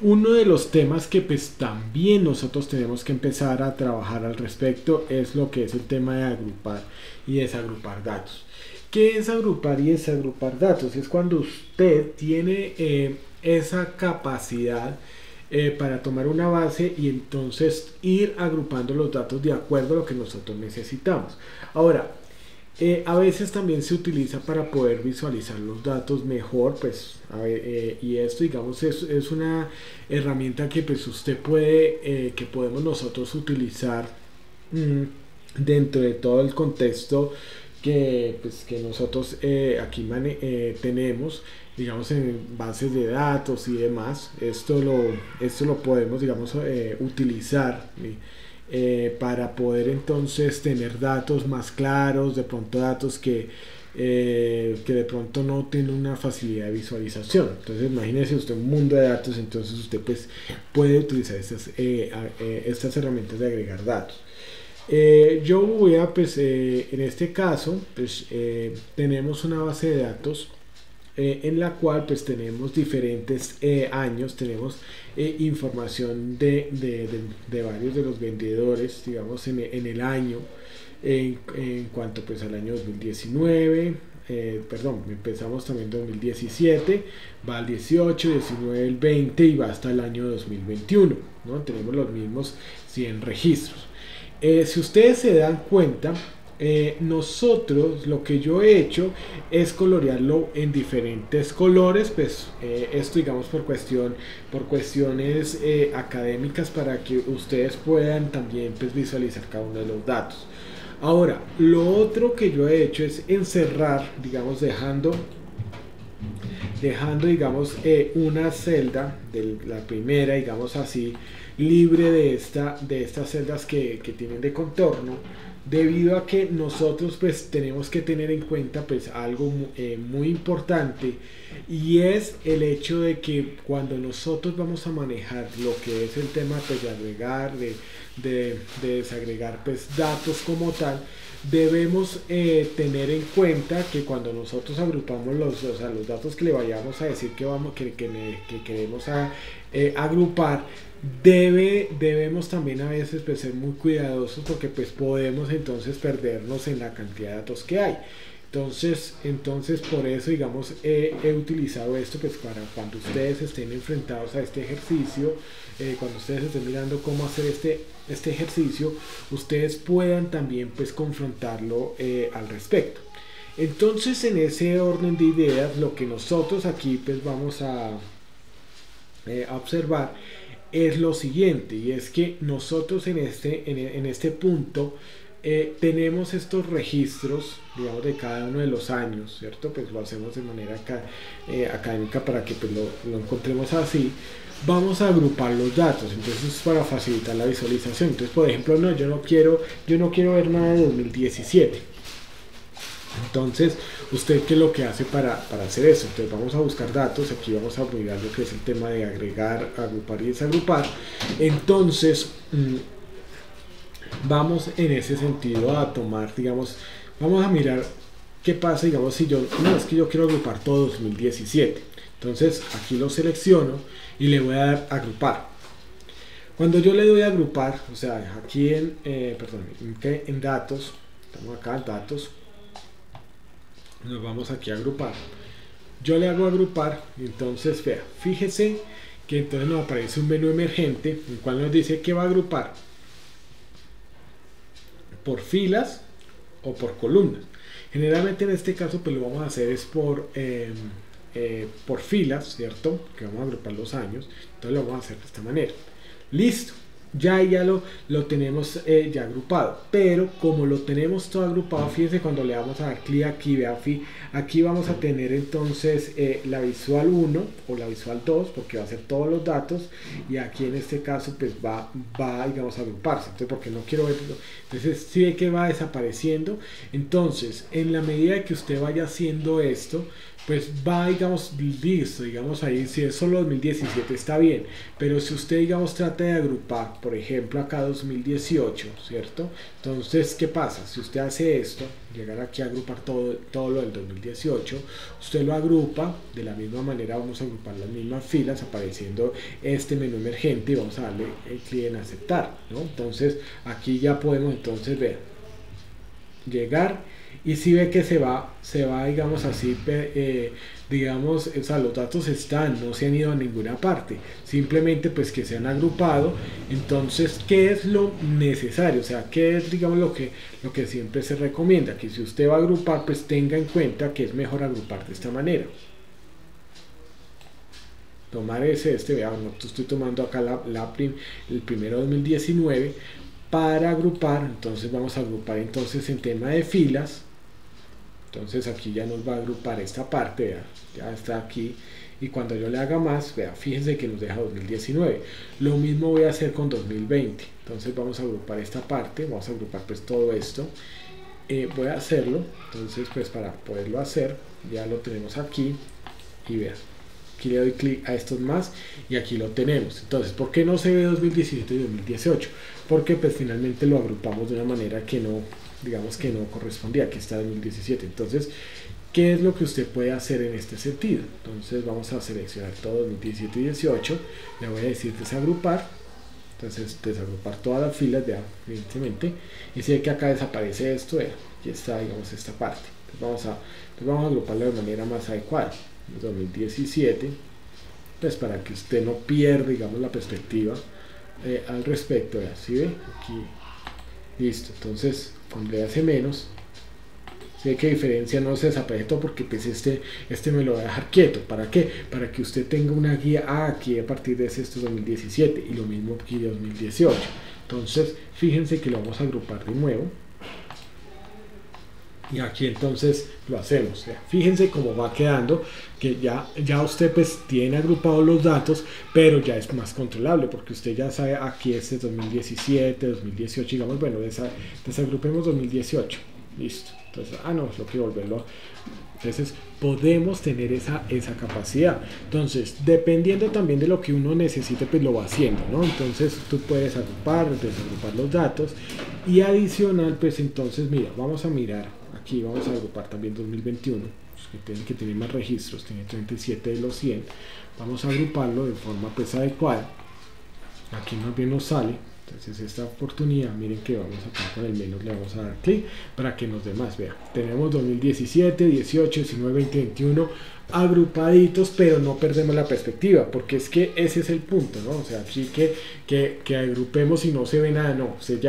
uno de los temas que pues también nosotros tenemos que empezar a trabajar al respecto es lo que es el tema de agrupar y desagrupar datos. ¿Qué es agrupar y desagrupar datos? Es cuando usted tiene esa capacidad para tomar una base y entonces ir agrupando los datos de acuerdo a lo que nosotros necesitamos. Ahora, a veces también se utiliza para poder visualizar los datos mejor, pues, y esto, digamos, es una herramienta que pues usted puede, que podemos nosotros utilizar dentro de todo el contexto que nosotros aquí tenemos, digamos, en bases de datos y demás. Esto lo podemos, digamos, utilizar para poder entonces tener datos más claros, de pronto datos que de pronto no tienen una facilidad de visualización. Entonces imagínese usted un mundo de datos, entonces usted pues puede utilizar estas herramientas de agregar datos. Yo voy a pues en este caso pues tenemos una base de datos en la cual pues tenemos diferentes años, tenemos información de varios de los vendedores, digamos, en el año, en cuanto pues al año 2019, perdón, empezamos también en 2017, va al 18, 19, el 20 y va hasta el año 2021, ¿no? Tenemos los mismos 100 registros. Si ustedes se dan cuenta, nosotros lo que yo he hecho es colorearlo en diferentes colores, pues esto digamos por cuestiones académicas, para que ustedes puedan también pues visualizar cada uno de los datos. Ahora, lo otro que yo he hecho es encerrar, digamos, dejando digamos una celda de la primera, digamos así, libre de estas celdas que tienen de contorno, debido a que nosotros pues tenemos que tener en cuenta pues algo muy importante, y es el hecho de que cuando nosotros vamos a manejar lo que es el tema pues de agregar, de desagregar pues datos como tal, debemos tener en cuenta que cuando nosotros agrupamos o sea, los datos que le vayamos a decir que queremos agrupar, debemos también a veces pues, ser muy cuidadosos porque pues podemos entonces perdernos en la cantidad de datos que hay. Entonces por eso digamos he utilizado esto pues para cuando ustedes estén enfrentados a este ejercicio, cuando ustedes estén mirando cómo hacer este ejercicio, ustedes puedan también pues confrontarlo al respecto. Entonces en ese orden de ideas lo que nosotros aquí pues vamos a observar es lo siguiente, y es que nosotros en este punto tenemos estos registros, digamos, de cada uno de los años, ¿cierto? Pues lo hacemos de manera académica para que pues, lo encontremos así. Vamos a agrupar los datos, entonces para facilitar la visualización. Entonces, por ejemplo, no, yo no quiero ver nada de 2017. Entonces, ¿usted qué es lo que hace para hacer eso? Entonces vamos a buscar datos, aquí vamos a mirar lo que es el tema de agregar, agrupar y desagrupar. Entonces, vamos en ese sentido a tomar, digamos, vamos a mirar qué pasa, digamos, si es que yo quiero agrupar todo 2017. Entonces, aquí lo selecciono y le voy a dar agrupar. Cuando yo le doy a agrupar, o sea, aquí en datos, estamos acá en datos, nos vamos aquí a agrupar. Yo le hago agrupar y entonces vea, fíjese que entonces nos aparece un menú emergente en el cual nos dice que va a agrupar por filas o por columnas. Generalmente en este caso pues lo vamos a hacer es por filas, ¿cierto? Que vamos a agrupar los años, entonces lo vamos a hacer de esta manera. Listo. Ya lo tenemos ya agrupado, pero como lo tenemos todo agrupado, fíjense cuando le vamos a dar clic aquí, vea, aquí vamos a tener entonces la visual 1 o la visual 2 porque va a ser todos los datos, y aquí en este caso pues va digamos a agruparse, entonces porque no quiero verlo, entonces si ve que va desapareciendo. Entonces en la medida que usted vaya haciendo esto, pues va, digamos, listo, digamos ahí, si es solo 2017 está bien, pero si usted, digamos, trata de agrupar, por ejemplo, acá 2018, ¿cierto? Entonces, ¿qué pasa? Si usted hace esto, llegar aquí a agrupar todo lo del 2018, usted lo agrupa, de la misma manera vamos a agrupar las mismas filas, apareciendo este menú emergente, y vamos a darle el clic en aceptar, ¿no? Entonces, aquí ya podemos, entonces, ver, llegar, y si ve que se va digamos así, digamos, o sea, los datos no se han ido a ninguna parte, simplemente pues que se han agrupado. Entonces, ¿qué es lo necesario? O sea, ¿qué es, digamos, lo que siempre se recomienda? Que si usted va a agrupar, pues tenga en cuenta que es mejor agrupar de esta manera. Tomar vean, no estoy tomando acá el primero 2019 para agrupar. Entonces vamos a agrupar entonces en tema de filas. Entonces aquí ya nos va a agrupar esta parte, vea, ya está aquí, y cuando yo le haga más, vea, fíjense que nos deja 2019. Lo mismo voy a hacer con 2020. Entonces vamos a agrupar esta parte, vamos a agrupar pues todo esto. Voy a hacerlo, entonces pues para poderlo hacer, ya lo tenemos aquí, y vean, aquí le doy clic a estos más, y aquí lo tenemos. Entonces, ¿por qué no se ve 2017 y 2018? Porque pues finalmente lo agrupamos de una manera que no, digamos que no correspondía. Aquí está 2017. Entonces, ¿qué es lo que usted puede hacer en este sentido? Entonces vamos a seleccionar todo 2017 y 18, le voy a decir desagrupar. Entonces desagrupar todas las filas, vean, evidentemente, y si ve que acá desaparece esto, vean, aquí está, digamos, esta parte. Entonces vamos a agruparlo de manera más adecuada. 2017, pues para que usted no pierda, digamos, la perspectiva al respecto. Vean, ¿sí ve? Aquí, listo. Entonces cuando le hace menos, si ve que diferencia no se desaparece todo, porque pues este me lo va a dejar quieto. ¿Para qué? Para que usted tenga una guía. Aquí a partir de este es 2017, y lo mismo aquí de 2018. Entonces fíjense que lo vamos a agrupar de nuevo, y aquí entonces lo hacemos. Fíjense cómo va quedando, que ya usted pues tiene agrupados los datos, pero ya es más controlable porque usted ya sabe, aquí este es 2017, 2018, digamos, bueno, desagrupemos 2018, listo. entonces, no, es lo que volverlo. Entonces podemos tener esa capacidad. Entonces, dependiendo también de lo que uno necesite, pues lo va haciendo, ¿no? Entonces tú puedes agrupar, desagrupar los datos y adicional, pues entonces mira, vamos a mirar, aquí vamos a agrupar también 2021, que tiene más registros, tiene 37 de los 100, vamos a agruparlo de forma pues adecuada. Aquí más bien nos sale. Entonces esta oportunidad, miren que vamos acá con el menos, le vamos a dar clic para que nos dé más. Vean, tenemos 2017, 18, 19, 20, 21 agrupaditos, pero no perdemos la perspectiva, porque es que ese es el punto, ¿no? O sea, aquí que agrupemos y no se ve nada, no, usted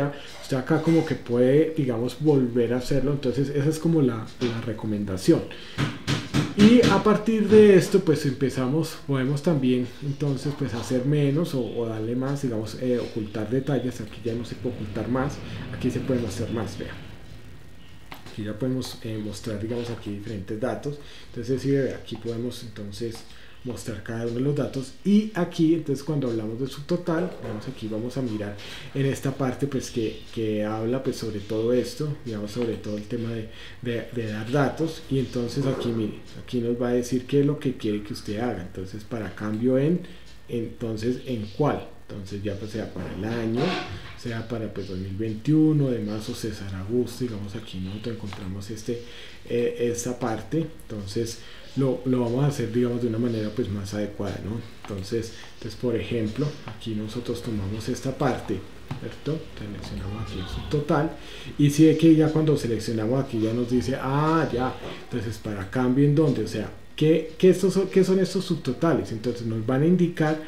acá como que puede, digamos, volver a hacerlo. Entonces esa es como la recomendación. Y a partir de esto pues podemos también entonces pues hacer menos o darle más, digamos, ocultar detalles. Aquí ya no se puede ocultar más, aquí se pueden hacer más, vean. Aquí ya podemos mostrar, digamos, aquí diferentes datos. Entonces sí, aquí podemos entonces mostrar cada uno de los datos, y aquí entonces cuando hablamos de subtotal, aquí vamos a mirar en esta parte pues que habla pues sobre todo esto, digamos, sobre todo el tema de dar datos. Y entonces aquí mire, aquí nos va a decir qué es lo que quiere que usted haga. Entonces para cambio entonces en cuál, entonces ya pues sea para el año, sea para pues 2021, además o César Augusto, digamos, aquí nosotros encontramos esta parte. Entonces lo vamos a hacer, digamos, de una manera pues más adecuada, ¿no? Entonces por ejemplo, aquí nosotros tomamos esta parte, ¿cierto? Seleccionamos aquí el subtotal, y si ve que ya cuando seleccionamos aquí ya nos dice, ya, entonces para cambio en dónde, o sea, ¿qué son estos subtotales? Entonces nos van a indicar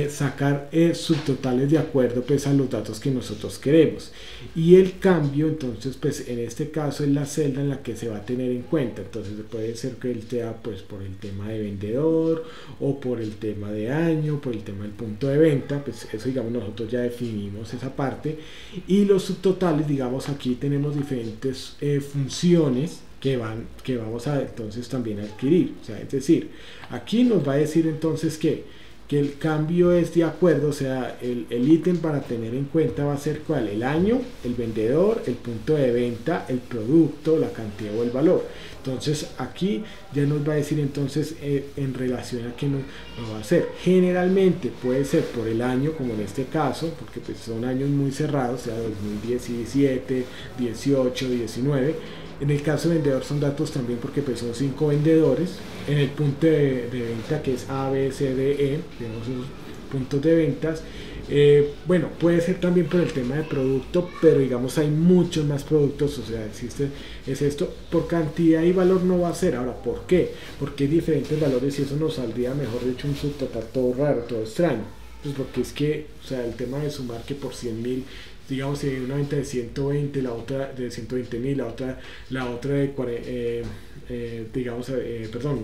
sacar subtotales de acuerdo pues a los datos que nosotros queremos, y el cambio entonces pues en este caso es la celda en la que se va a tener en cuenta. Entonces puede ser que él sea pues por el tema de vendedor, o por el tema de año, por el tema del punto de venta, pues eso, digamos, nosotros ya definimos esa parte. Y los subtotales, digamos, aquí tenemos diferentes funciones que vamos a entonces también adquirir. O sea, es decir, aquí nos va a decir entonces que el cambio es de acuerdo, o sea, el ítem para tener en cuenta va a ser ¿cuál? El año, el vendedor, el punto de venta, el producto, la cantidad o el valor. Entonces aquí ya nos va a decir entonces en relación a qué nos va a hacer. Generalmente puede ser por el año, como en este caso, porque pues son años muy cerrados, o sea, 2017, 18, 19. En el caso de vendedor son datos también porque pues son 5 vendedores. En el punto de venta, que es A, B, C, D, E, tenemos esos puntos de ventas. Bueno, puede ser también por el tema de producto, pero digamos hay muchos más productos, o sea, es esto, por cantidad y valor no va a ser. Ahora, ¿por qué? Porque hay diferentes valores y eso nos saldría, mejor dicho, un subtotal todo raro, todo extraño. Pues porque es que, o sea, el tema de sumar que por 100.000, digamos, si hay una venta de 120, la otra de 120.000, la otra de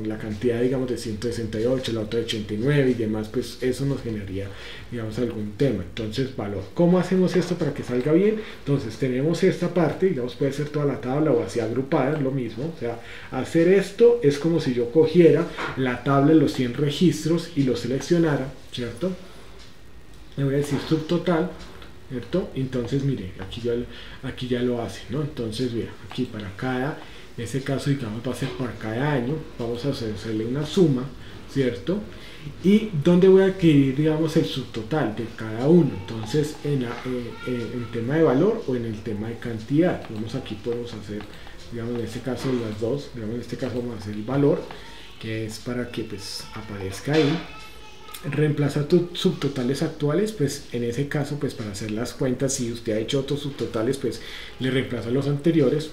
la cantidad, digamos, de 168, la otra de 89 y demás, pues eso nos generaría, digamos, algún tema. Entonces, valor. ¿Cómo hacemos esto para que salga bien? Entonces tenemos esta parte, digamos, puede ser toda la tabla o así agrupada, lo mismo. O sea, hacer esto es como si yo cogiera la tabla de los 100 registros y lo seleccionara, ¿cierto? Le voy a decir subtotal, ¿cierto? Entonces mire, aquí ya lo hace, ¿no? Entonces mira, aquí para cada, en este caso digamos va a ser para cada año, vamos a hacerle una suma, ¿cierto? Y dónde voy a adquirir, digamos, el subtotal de cada uno. Entonces en el tema de valor o en el tema de cantidad. Vamos, aquí podemos hacer, digamos, en este caso las dos, digamos, en este caso vamos a hacer el valor, que es para que pues aparezca ahí. Reemplazar tus subtotales actuales, pues en ese caso, pues para hacer las cuentas, si usted ha hecho otros subtotales, pues le reemplaza los anteriores.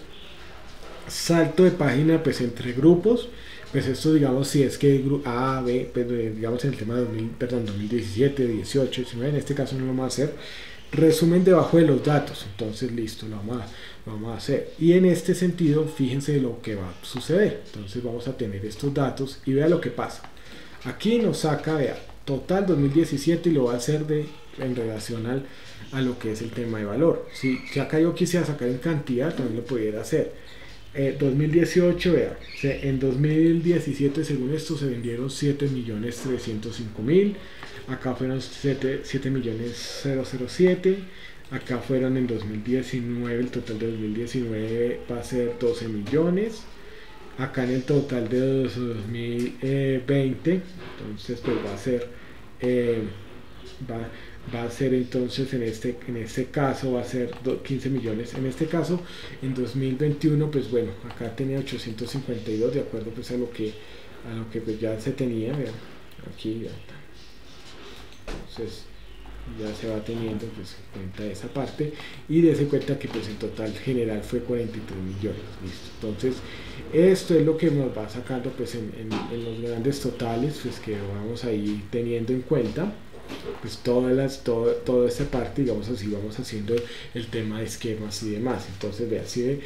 Salto de página pues entre grupos, pues esto, digamos, si es que A, B, pues, digamos en el tema de 2017, 18, 19, en este caso no lo vamos a hacer. Resumen debajo de los datos, entonces listo, lo vamos a hacer. Y en este sentido, fíjense lo que va a suceder. Entonces vamos a tener estos datos y vea lo que pasa. Aquí nos saca, vea, total 2017 y lo va a hacer en relación a lo que es el tema de valor. Si acá yo quisiera sacar en cantidad, también lo pudiera hacer. 2018, vea, en 2017 según esto se vendieron 7.305.000, acá fueron 7.000.007, Acá fueron en 2019, el total de 2019 va a ser 12 millones. Acá en el total de 2020, entonces pues va a ser, eh, va a ser entonces en este caso va a ser 15 millones. En este caso, en 2021, pues bueno, acá tenía 852 de acuerdo pues a lo que pues ya se tenía, vean, aquí ya está. Entonces ya se va teniendo pues en cuenta esa parte y dése cuenta que pues en total general fue 43 millones, listo. Entonces esto es lo que nos va sacando pues en los grandes totales pues que vamos ahí teniendo en cuenta pues toda esta parte, digamos así, vamos haciendo el tema de esquemas y demás. Entonces vea, si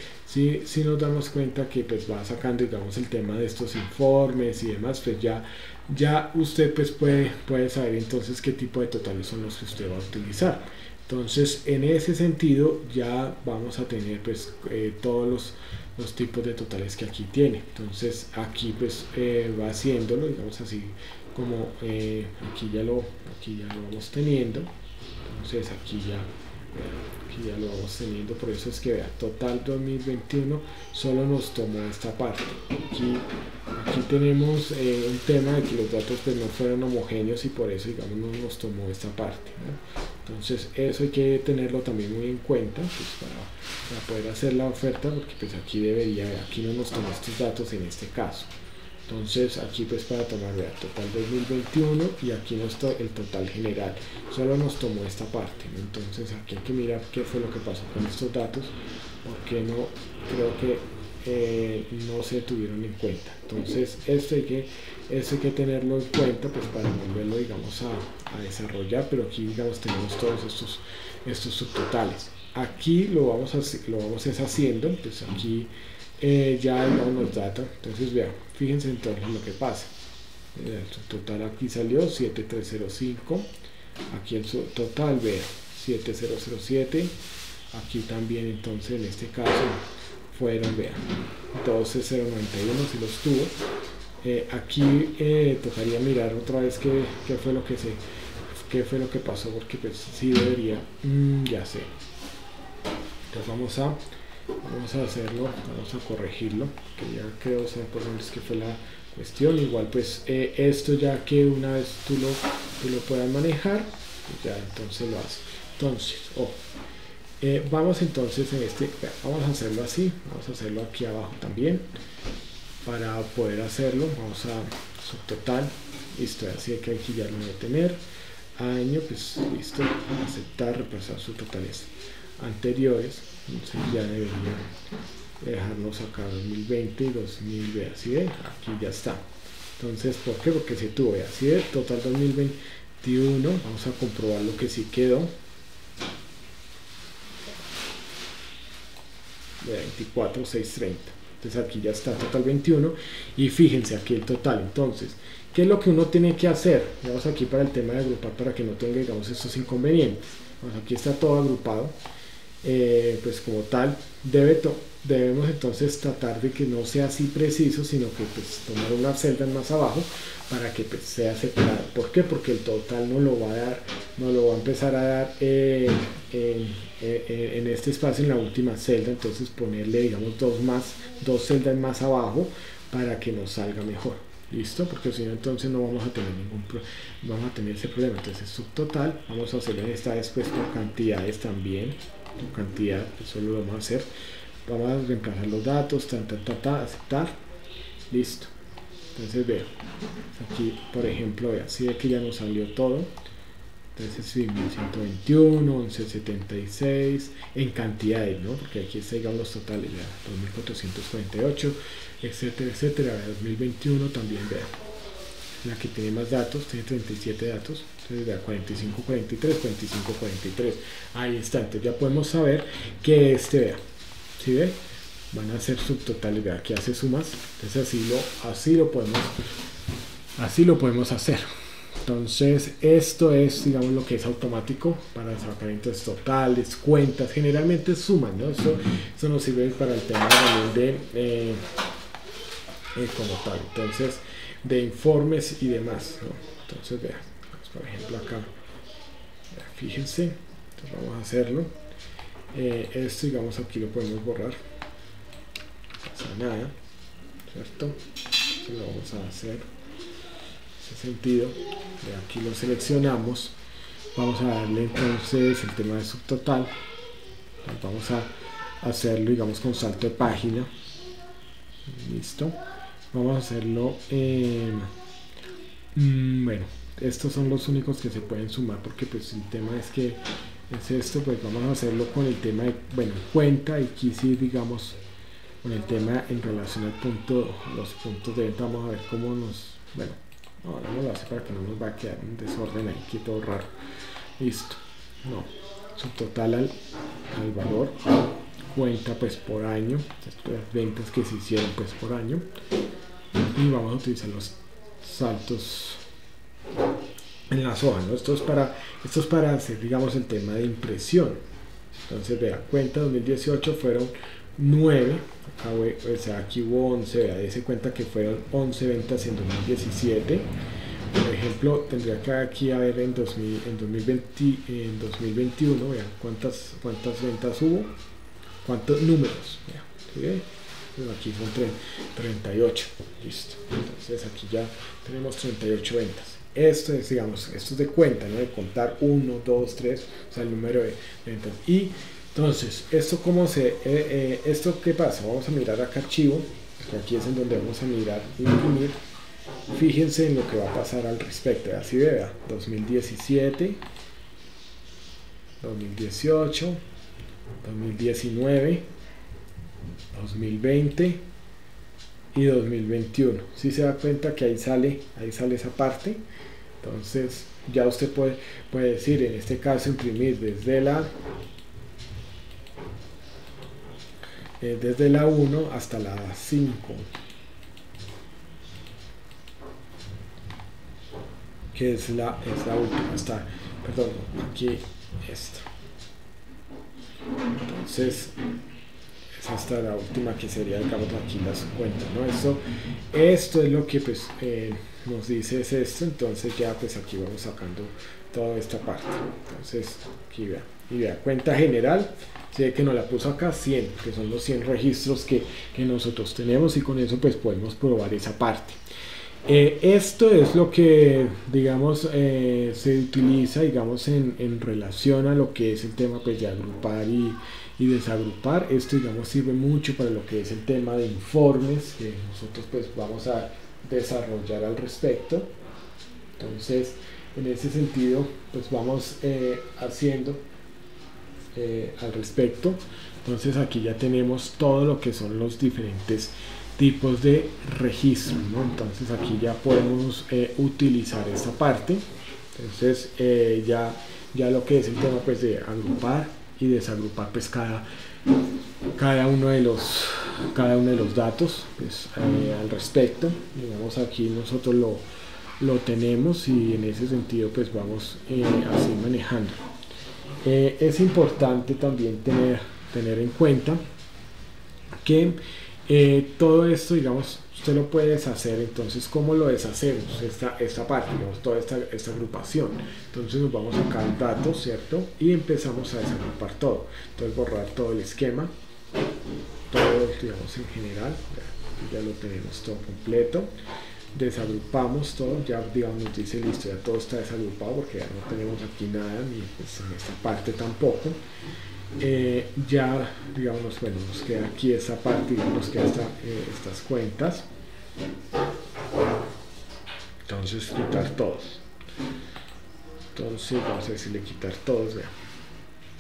nos damos cuenta que pues va sacando, digamos, el tema de estos informes y demás, pues ya usted pues puede saber entonces qué tipo de totales son los que usted va a utilizar. Entonces en ese sentido ya vamos a tener pues todos los tipos de totales que aquí tiene. Entonces aquí pues va haciéndolo, digamos así, como aquí ya lo vamos teniendo. Entonces aquí ya lo vamos teniendo, por eso es que vea, total 2021 solo nos tomó esta parte. Aquí tenemos un tema de que los datos pues no fueron homogéneos y por eso digamos no nos tomó esta parte, ¿no? Entonces eso hay que tenerlo también muy en cuenta pues, para poder hacer la oferta, porque pues aquí aquí no nos tomó estos datos en este caso. Entonces aquí pues para tomar vea, total 2021 y aquí no está el total general, solo nos tomó esta parte, ¿no? Entonces aquí hay que mirar qué fue lo que pasó con estos datos, porque no creo que no se tuvieron en cuenta. Entonces esto hay que tenerlo en cuenta pues para volverlo digamos a desarrollar, pero aquí digamos tenemos todos estos subtotales. Aquí lo vamos haciendo, pues aquí ya digamos los datos. Entonces vean, fíjense entonces lo que pasa. El total aquí salió 7305, aquí el total vea 7007, aquí también entonces en este caso fueron vean 12091 si los tuvo. Aquí tocaría mirar otra vez qué fue lo que pasó, porque pues sí debería, ya sé. Entonces vamos a hacerlo, vamos a corregirlo, que ya creo saber por dónde es que fue la cuestión. Igual pues esto ya que una vez tú lo puedas manejar, pues ya entonces lo haces. Entonces vamos entonces vamos a hacerlo así, vamos a hacerlo aquí abajo también para poder hacerlo. Vamos a subtotal, listo, así que aquí ya lo voy a tener. Año, pues listo, aceptar, repasar sus totales anteriores. Entonces ya debería dejarnos acá 2020 y 2000, así de aquí ya está. Entonces, ¿por qué? Porque se tuvo, así de total 2021. Vamos a comprobar lo que sí quedó de 24,630. Entonces aquí ya está total 21 y fíjense aquí el total. Entonces, ¿qué es lo que uno tiene que hacer? Vamos aquí para el tema de agrupar para que no tenga digamos estos inconvenientes. Pues aquí está todo agrupado. Pues como tal debemos entonces tratar de que no sea así preciso, sino que pues tomar unas celdas más abajo para que pues, sea separado. ¿Por qué? Porque el total no lo va a empezar a dar en este espacio en la última celda. Entonces ponerle digamos dos celdas más abajo para que nos salga mejor. ¿Listo? Porque si no entonces no vamos a tener vamos a tener ese problema. Entonces subtotal vamos a hacerlo en esta después por cantidades también. Cantidad, eso lo vamos a hacer. Vamos a reemplazar los datos, aceptar, listo. Entonces veo aquí por ejemplo, vea, si ve que ya nos salió todo. Entonces sí, 1121, 1176 en cantidades, ¿no? Porque aquí están los totales, vea, 2448, etcétera, etcétera. 2021 también vea, la que tiene más datos, tiene 37 datos. Entonces vea, 45, 43, 45, 43. Ahí está. Entonces ya podemos saber que vea, ¿sí ve? Van a ser subtotales, vea, aquí hace sumas. Entonces así lo podemos hacer. Entonces esto es digamos lo que es automático para sacar entonces totales, cuentas, generalmente suman, ¿no? Eso nos sirve para el tema también de como tal, entonces de informes y demás, ¿no? Entonces vean, por ejemplo acá, fíjense, Entonces vamos a hacerlo. Esto, digamos, aquí lo podemos borrar, no pasa nada, ¿cierto? Entonces lo vamos a hacer en ese sentido. De aquí lo seleccionamos, vamos a darle entonces el tema de subtotal. Entonces vamos a hacerlo, digamos, con salto de página. Listo. Vamos a hacerlo bueno, estos son los únicos que se pueden sumar, porque pues el tema es que es esto. Pues vamos a hacerlo con el tema de, bueno, cuenta, y aquí sí, digamos, con el tema en relación al punto, los puntos de venta. Vamos a ver cómo nos, bueno, ahora no lo hace para que no nos va a quedar un desorden ahí, que todo raro. Listo. No, subtotal al valor, cuenta pues por año, las ventas que se hicieron pues por año, y vamos a utilizar los saltos en las hojas, ¿no? Esto es para hacer, digamos, el tema de impresión. Entonces vea, cuenta 2018 fueron 9, o sea, aquí hubo 11, vea, dése cuenta que fueron 11 ventas en 2017. Por ejemplo, tendría que aquí haber en 2021, vean cuántas ventas hubo, cuántos números, vean, ¿sí? Bueno, aquí son 38, listo. Entonces aquí ya tenemos 38 ventas. Esto es, digamos, esto es de cuenta, ¿no? De contar 1, 2, 3, o sea, el número de ventas. Y entonces, esto esto qué pasa, vamos a mirar acá archivo, que aquí es en donde vamos a mirar imprimir. Fíjense en lo que va a pasar al respecto. Así vea, 2017, 2018, 2019, 2020 y 2021. Si se da cuenta que ahí sale esa parte. Entonces ya usted puede decir, en este caso, imprimir desde la 1 hasta la 5, que es la última. Perdón, aquí esto. Entonces es hasta la última, que sería, digamos, aquí las cuentas, ¿no? Esto es lo que pues nos dice es esto. Entonces ya pues aquí vamos sacando toda esta parte. Entonces aquí vea, y vea, cuenta general, si ve que nos la puso acá 100, que son los 100 registros que nosotros tenemos, y con eso pues podemos probar esa parte. Esto es lo que, digamos, se utiliza, digamos, en relación a lo que es el tema pues de agrupar y desagrupar. Esto, digamos, sirve mucho para lo que es el tema de informes, que nosotros pues vamos a desarrollar al respecto. Entonces, en ese sentido, pues vamos haciendo al respecto. Entonces aquí ya tenemos todo lo que son los diferentes tipos de registro, ¿no? Entonces aquí ya podemos utilizar esta parte. Entonces ya lo que es el tema pues de agrupar y desagrupar pues cada uno de los datos pues, al respecto. Digamos, aquí nosotros lo tenemos, y en ese sentido pues vamos así manejando. Es importante también tener en cuenta que todo esto, digamos, usted lo puede deshacer. Entonces, ¿cómo lo deshacemos? Esta parte, digamos, toda esta agrupación. Entonces nos vamos acá a datos, ¿cierto? Y empezamos a desagrupar todo. Entonces borrar todo el esquema, todo, digamos, en general. Ya lo tenemos todo completo. Desagrupamos todo, ya, digamos, nos dice listo, ya todo está desagrupado, porque ya no tenemos aquí nada, ni pues en esta parte tampoco. Ya, digamos, bueno, nos queda aquí esta parte, digamos, nos queda estas cuentas. Entonces quitar todos. Entonces vamos a decirle quitar todos, vean.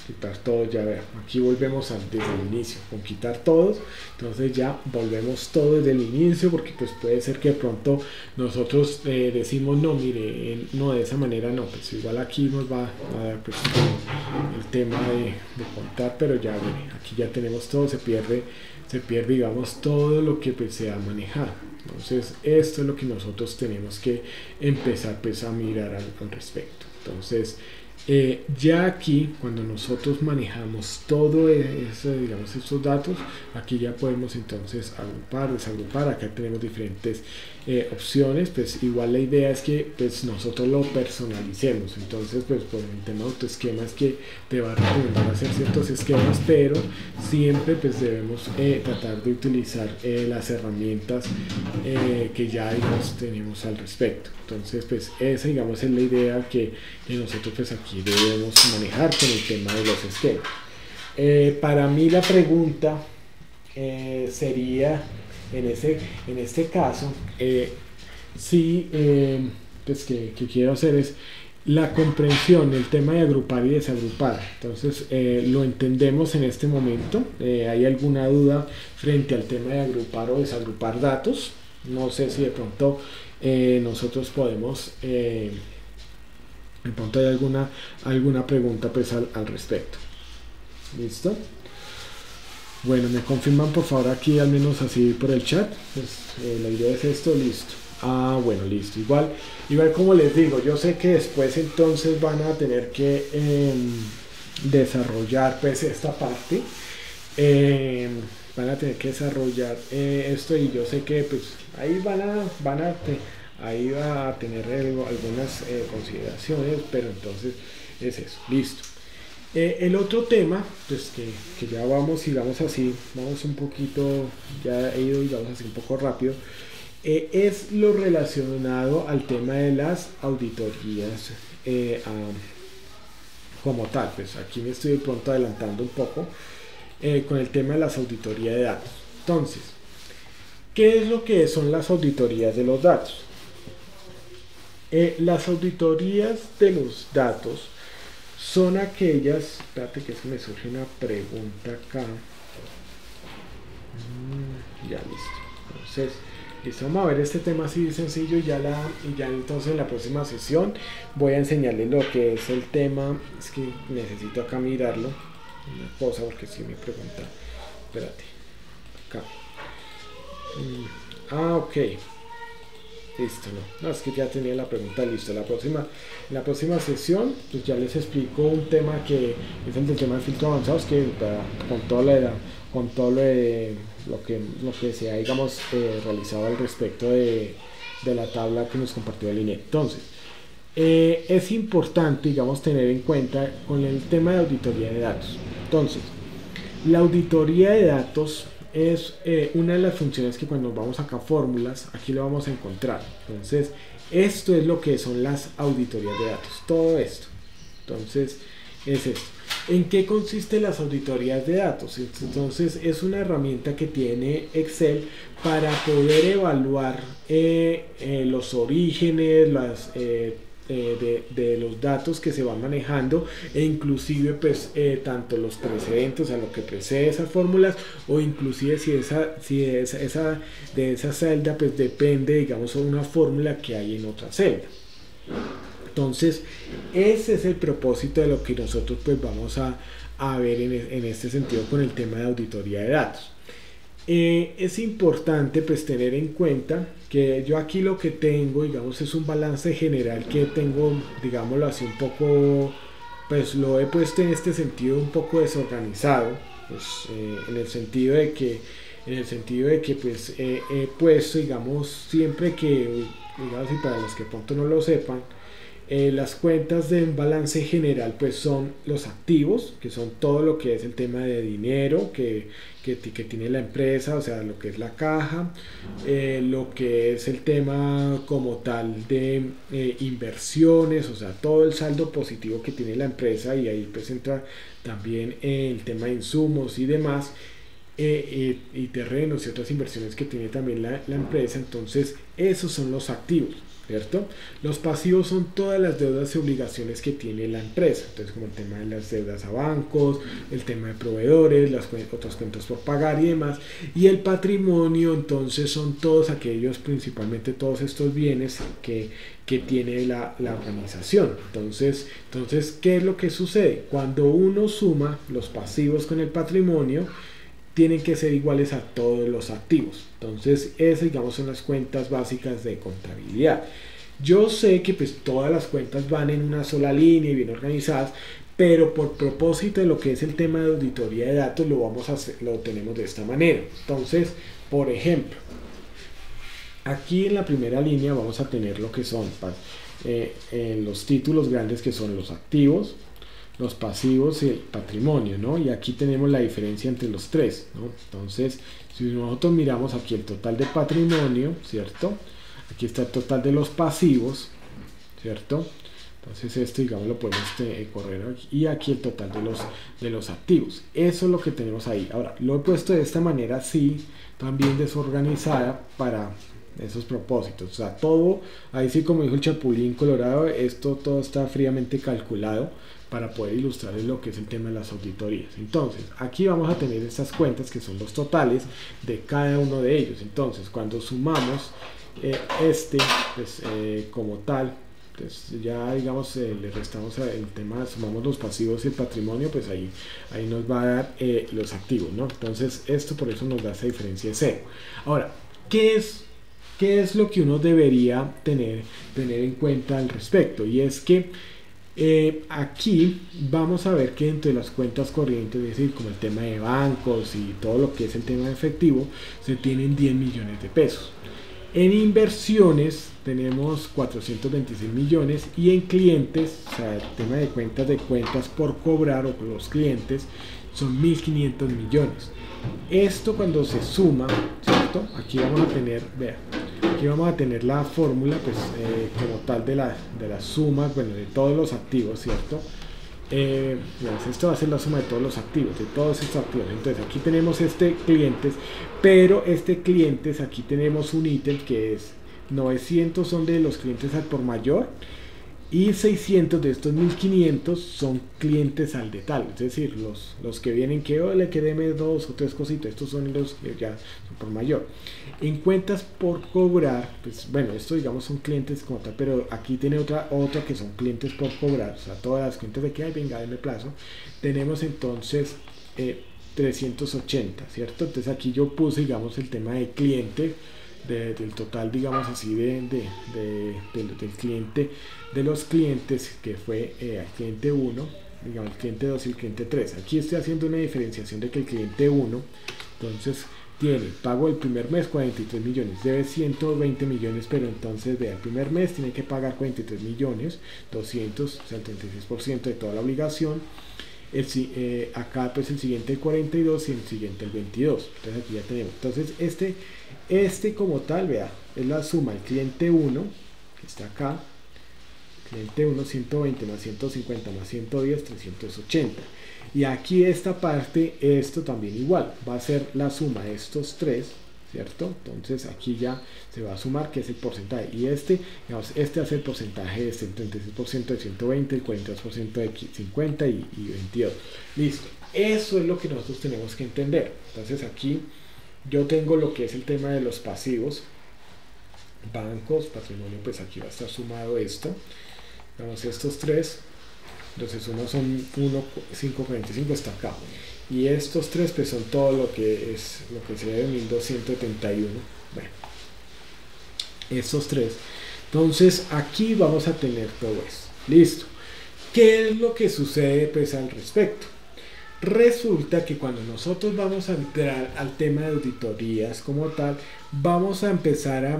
Quitar todos, ya vean, aquí volvemos desde el inicio, con quitar todos. Entonces ya volvemos todo desde el inicio, porque pues puede ser que de pronto nosotros decimos no, mire, no, de esa manera no, pues igual aquí nos va a dar pues el tema de contar, pero ya mire, aquí ya tenemos todo, se pierde, digamos, todo lo que pues se ha manejado. Entonces esto es lo que nosotros tenemos que empezar pues a mirar al respecto. Entonces ya aquí, cuando nosotros manejamos todo eso, digamos, estos datos, aquí ya podemos entonces agrupar, desagrupar. Acá tenemos diferentes opciones, pues igual la idea es que pues nosotros lo personalicemos. Entonces pues por el tema de autoesquema es que te va a recomendar hacer ciertos esquemas, pero siempre pues debemos tratar de utilizar las herramientas que ya digamos tenemos al respecto. Entonces pues esa digamos es la idea que nosotros pues aquí debemos manejar con el tema de los esquemas. Para mí la pregunta sería en este caso, sí, pues que quiero hacer es la comprensión, el tema de agrupar y desagrupar. Entonces, lo entendemos en este momento. ¿Hay alguna duda frente al tema de agrupar o desagrupar datos? No sé si de pronto nosotros podemos, de pronto hay alguna pregunta pues al respecto. ¿Listo? Bueno, me confirman por favor aquí, al menos así por el chat. Pues la idea es esto, listo. Bueno, listo. Igual como les digo, yo sé que después entonces van a tener que desarrollar pues esta parte. Van a tener que desarrollar esto, y yo sé que pues ahí ahí va a tener algunas consideraciones, pero entonces es eso, listo. El otro tema, pues que ya vamos un poquito, ya he ido digamos así un poco rápido, es lo relacionado al tema de las auditorías como tal. Pues aquí me estoy de pronto adelantando un poco con el tema de las auditorías de datos. Entonces, ¿qué es lo que son las auditorías de los datos? Las auditorías de los datos son aquellas, espérate que es que me surge una pregunta acá. Ya listo. Entonces, listo, vamos a ver este tema así de sencillo, y ya entonces en la próxima sesión voy a enseñarles lo que es el tema. Es que necesito acá mirarlo, una cosa, porque si me pregunta, espérate, acá. Ok. Listo, no, es que ya tenía la pregunta lista. La próxima sesión pues ya les explico un tema que es el del tema de filtros avanzados, que con todo lo que se ha digamos realizado al respecto de la tabla que nos compartió el INE. Entonces, es importante digamos tener en cuenta con el tema de auditoría de datos. Entonces, la auditoría de datos es una de las funciones que cuando vamos acá a fórmulas, aquí lo vamos a encontrar. Entonces, esto es lo que son las auditorías de datos, todo esto. Entonces, es esto. ¿En qué consisten las auditorías de datos? Entonces, es una herramienta que tiene Excel para poder evaluar los orígenes, de los datos que se van manejando, e inclusive pues tanto los precedentes, a lo que precede esas fórmulas, o inclusive si de esa celda pues depende digamos una fórmula que hay en otra celda. Entonces ese es el propósito de lo que nosotros pues vamos a ver en este sentido con el tema de auditoría de datos. Es importante pues tener en cuenta que yo aquí lo que tengo digamos es un balance general que tengo, digámoslo así, un poco, pues lo he puesto en este sentido un poco desorganizado, pues en el sentido de que pues he puesto digamos siempre que, digamos, y para los que pronto no lo sepan, las cuentas de balance general pues son los activos, que son todo lo que es el tema de dinero que tiene la empresa, o sea, lo que es la caja, lo que es el tema como tal de inversiones, o sea, todo el saldo positivo que tiene la empresa, y ahí pues entra también el tema de insumos y demás, y terrenos y otras inversiones que tiene también la empresa. Entonces esos son los activos, ¿cierto? Los pasivos son todas las deudas y obligaciones que tiene la empresa, entonces como el tema de las deudas a bancos, el tema de proveedores, otras cuentas por pagar y demás. Y el patrimonio entonces son todos aquellos, principalmente todos estos bienes que tiene la organización. Entonces, ¿qué es lo que sucede? Cuando uno suma los pasivos con el patrimonio, tienen que ser iguales a todos los activos. Entonces, esas digamos son las cuentas básicas de contabilidad. Yo sé que pues todas las cuentas van en una sola línea y bien organizadas, pero por propósito de lo que es el tema de auditoría de datos lo tenemos de esta manera. Entonces, por ejemplo, Aquí en la primera línea vamos a tener lo que son los títulos grandes, que son los activos, los pasivos y el patrimonio, ¿no? Y aquí tenemos la diferencia entre los tres, ¿no? Entonces, si nosotros miramos aquí el total de patrimonio, ¿cierto? Aquí está el total de los pasivos, ¿cierto? Entonces esto, digamos, lo podemos correr aquí, y aquí el total de los activos. Eso es lo que tenemos ahí. Ahora, lo he puesto de esta manera así, también desorganizada, para esos propósitos. O sea, todo, ahí sí, como dijo el Chapulín Colorado, esto todo está fríamente calculado para poder ilustrar lo que es el tema de las auditorías. Entonces, aquí vamos a tener estas cuentas que son los totales de cada uno de ellos. Entonces, cuando sumamos pues, como tal, pues ya digamos le restamos el tema, sumamos los pasivos y el patrimonio, pues ahí nos va a dar los activos, ¿no? Entonces esto por eso nos da esa diferencia de cero. Ahora, ¿qué es lo que uno debería tener en cuenta al respecto? Y es que aquí vamos a ver que dentro de las cuentas corrientes, es decir, como el tema de bancos y todo lo que es el tema de efectivo, se tienen 10 millones de pesos. En inversiones tenemos 426 millones, y en clientes, o sea, el tema de cuentas por cobrar o por los clientes, son 1.500 millones. Esto cuando se suma, ¿cierto? Aquí vamos a tener, vean, aquí vamos a tener la fórmula, pues como tal de la suma, bueno, de todos los activos, ¿cierto? Esto va a ser la suma de todos los activos, de todos estos activos. Entonces aquí tenemos clientes, pero clientes, aquí tenemos un ítem que es 900 son de los clientes al por mayor, y 600 de estos 1500 son clientes al detalle, es decir, los que vienen que le quedeme 2 o 3 cositas, estos son los que ya son por mayor. En cuentas por cobrar, pues bueno, esto digamos son clientes como tal, pero aquí tiene otra que son clientes por cobrar, o sea, todas las cuentas de que hay, venga, denme plazo. Tenemos entonces 380, ¿cierto? Entonces aquí yo puse, digamos, el tema de cliente, del total, digamos así, del cliente, de los clientes, que fue el cliente 1, digamos el cliente 2 y el cliente 3. Aquí estoy haciendo una diferenciación de que el cliente 1, entonces, tiene pago el primer mes 43 millones, debe 120 millones, pero entonces vea, el primer mes tiene que pagar 43 millones 200, o sea, el 36% de toda la obligación. Acá pues el siguiente el 42 y el siguiente el 22. Entonces aquí ya tenemos. Entonces este como tal, vea, es la suma del cliente 1, que está acá. Cliente 1, 120 más 150 más 110, 380. Y aquí esta parte, esto también igual, va a ser la suma de estos tres, ¿cierto? Entonces aquí ya se va a sumar, que es el porcentaje, y digamos, hace el porcentaje de el 36% de 120, el 42% de 50 y 22. Listo, eso es lo que nosotros tenemos que entender. Entonces aquí yo tengo lo que es el tema de los pasivos, bancos, patrimonio, pues aquí va a estar sumado esto, digamos estos tres. Entonces uno son 1,545 está acá, y estos tres pues son todo lo que sería de 1271. Bueno, estos tres, entonces aquí vamos a tener todo eso. Listo. ¿Qué es lo que sucede pues al respecto? Resulta que cuando nosotros vamos a entrar al tema de auditorías como tal, vamos a empezar a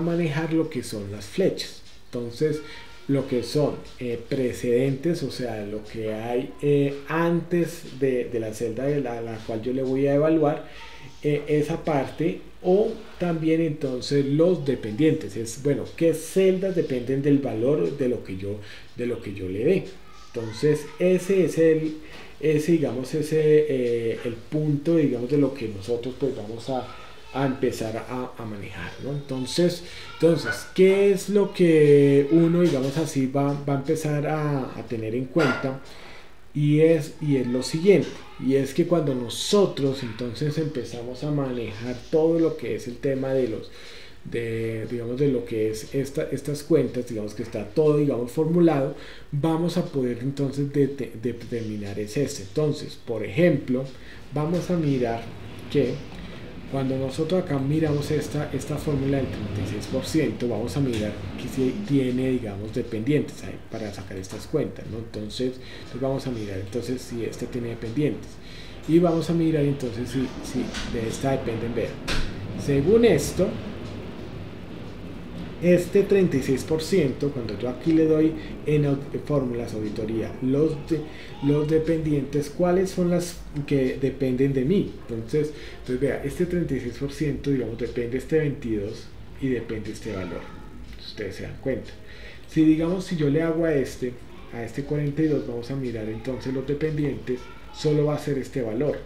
manejar lo que son las flechas. Entonces lo que son precedentes, o sea, lo que hay antes de la celda de la cual yo le voy a evaluar, esa parte, o también entonces los dependientes, es bueno, qué celdas dependen del valor de lo que yo le dé. Entonces ese es el punto, digamos, de lo que nosotros pues vamos a empezar a manejar, ¿no? Entonces, ¿qué es lo que uno, digamos así, va a empezar a tener en cuenta? Y es lo siguiente, y es que cuando nosotros entonces empezamos a manejar todo lo que es el tema de lo que es estas cuentas, digamos que está todo, digamos, formulado, vamos a poder entonces determinar entonces, por ejemplo, vamos a mirar que cuando nosotros acá miramos esta fórmula del 36%, vamos a mirar que si tiene, digamos, dependientes ahí para sacar estas cuentas, ¿no? Entonces vamos a mirar entonces si este tiene dependientes, y vamos a mirar entonces si de esta dependen. Vean, según esto, este 36%, cuando yo aquí le doy en fórmulas auditoría, los dependientes, ¿cuáles son las que dependen de mí? Entonces vea, este 36%, digamos, depende este 22 y depende este valor. Ustedes se dan cuenta. Si digamos, si yo le hago a este 42, vamos a mirar entonces los dependientes, solo va a ser este valor.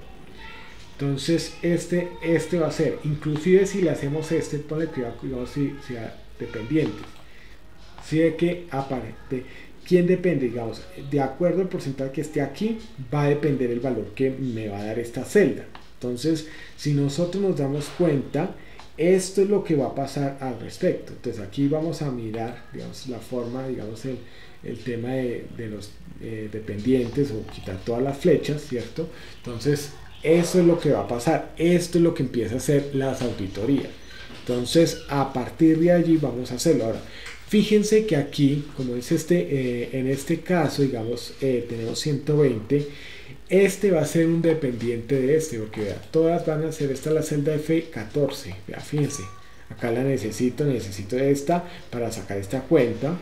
Entonces este va a ser, inclusive si le hacemos ponle cuidado, digamos, si sea dependientes, si de que aparte, ¿quién depende? Digamos, de acuerdo al porcentaje que esté aquí, va a depender el valor que me va a dar esta celda. Entonces, si nosotros nos damos cuenta, esto es lo que va a pasar al respecto. Entonces aquí vamos a mirar, digamos, la forma, digamos, el tema de los dependientes, o quitar todas las flechas, ¿cierto? Entonces eso es lo que va a pasar, esto es lo que empieza a hacer las auditorías. Entonces a partir de allí vamos a hacerlo. Ahora fíjense que aquí, como es en este caso, digamos, tenemos 120, este va a ser un dependiente de este, porque vea, todas van a ser, esta es la celda F14, vea, fíjense, acá la necesito esta para sacar esta cuenta,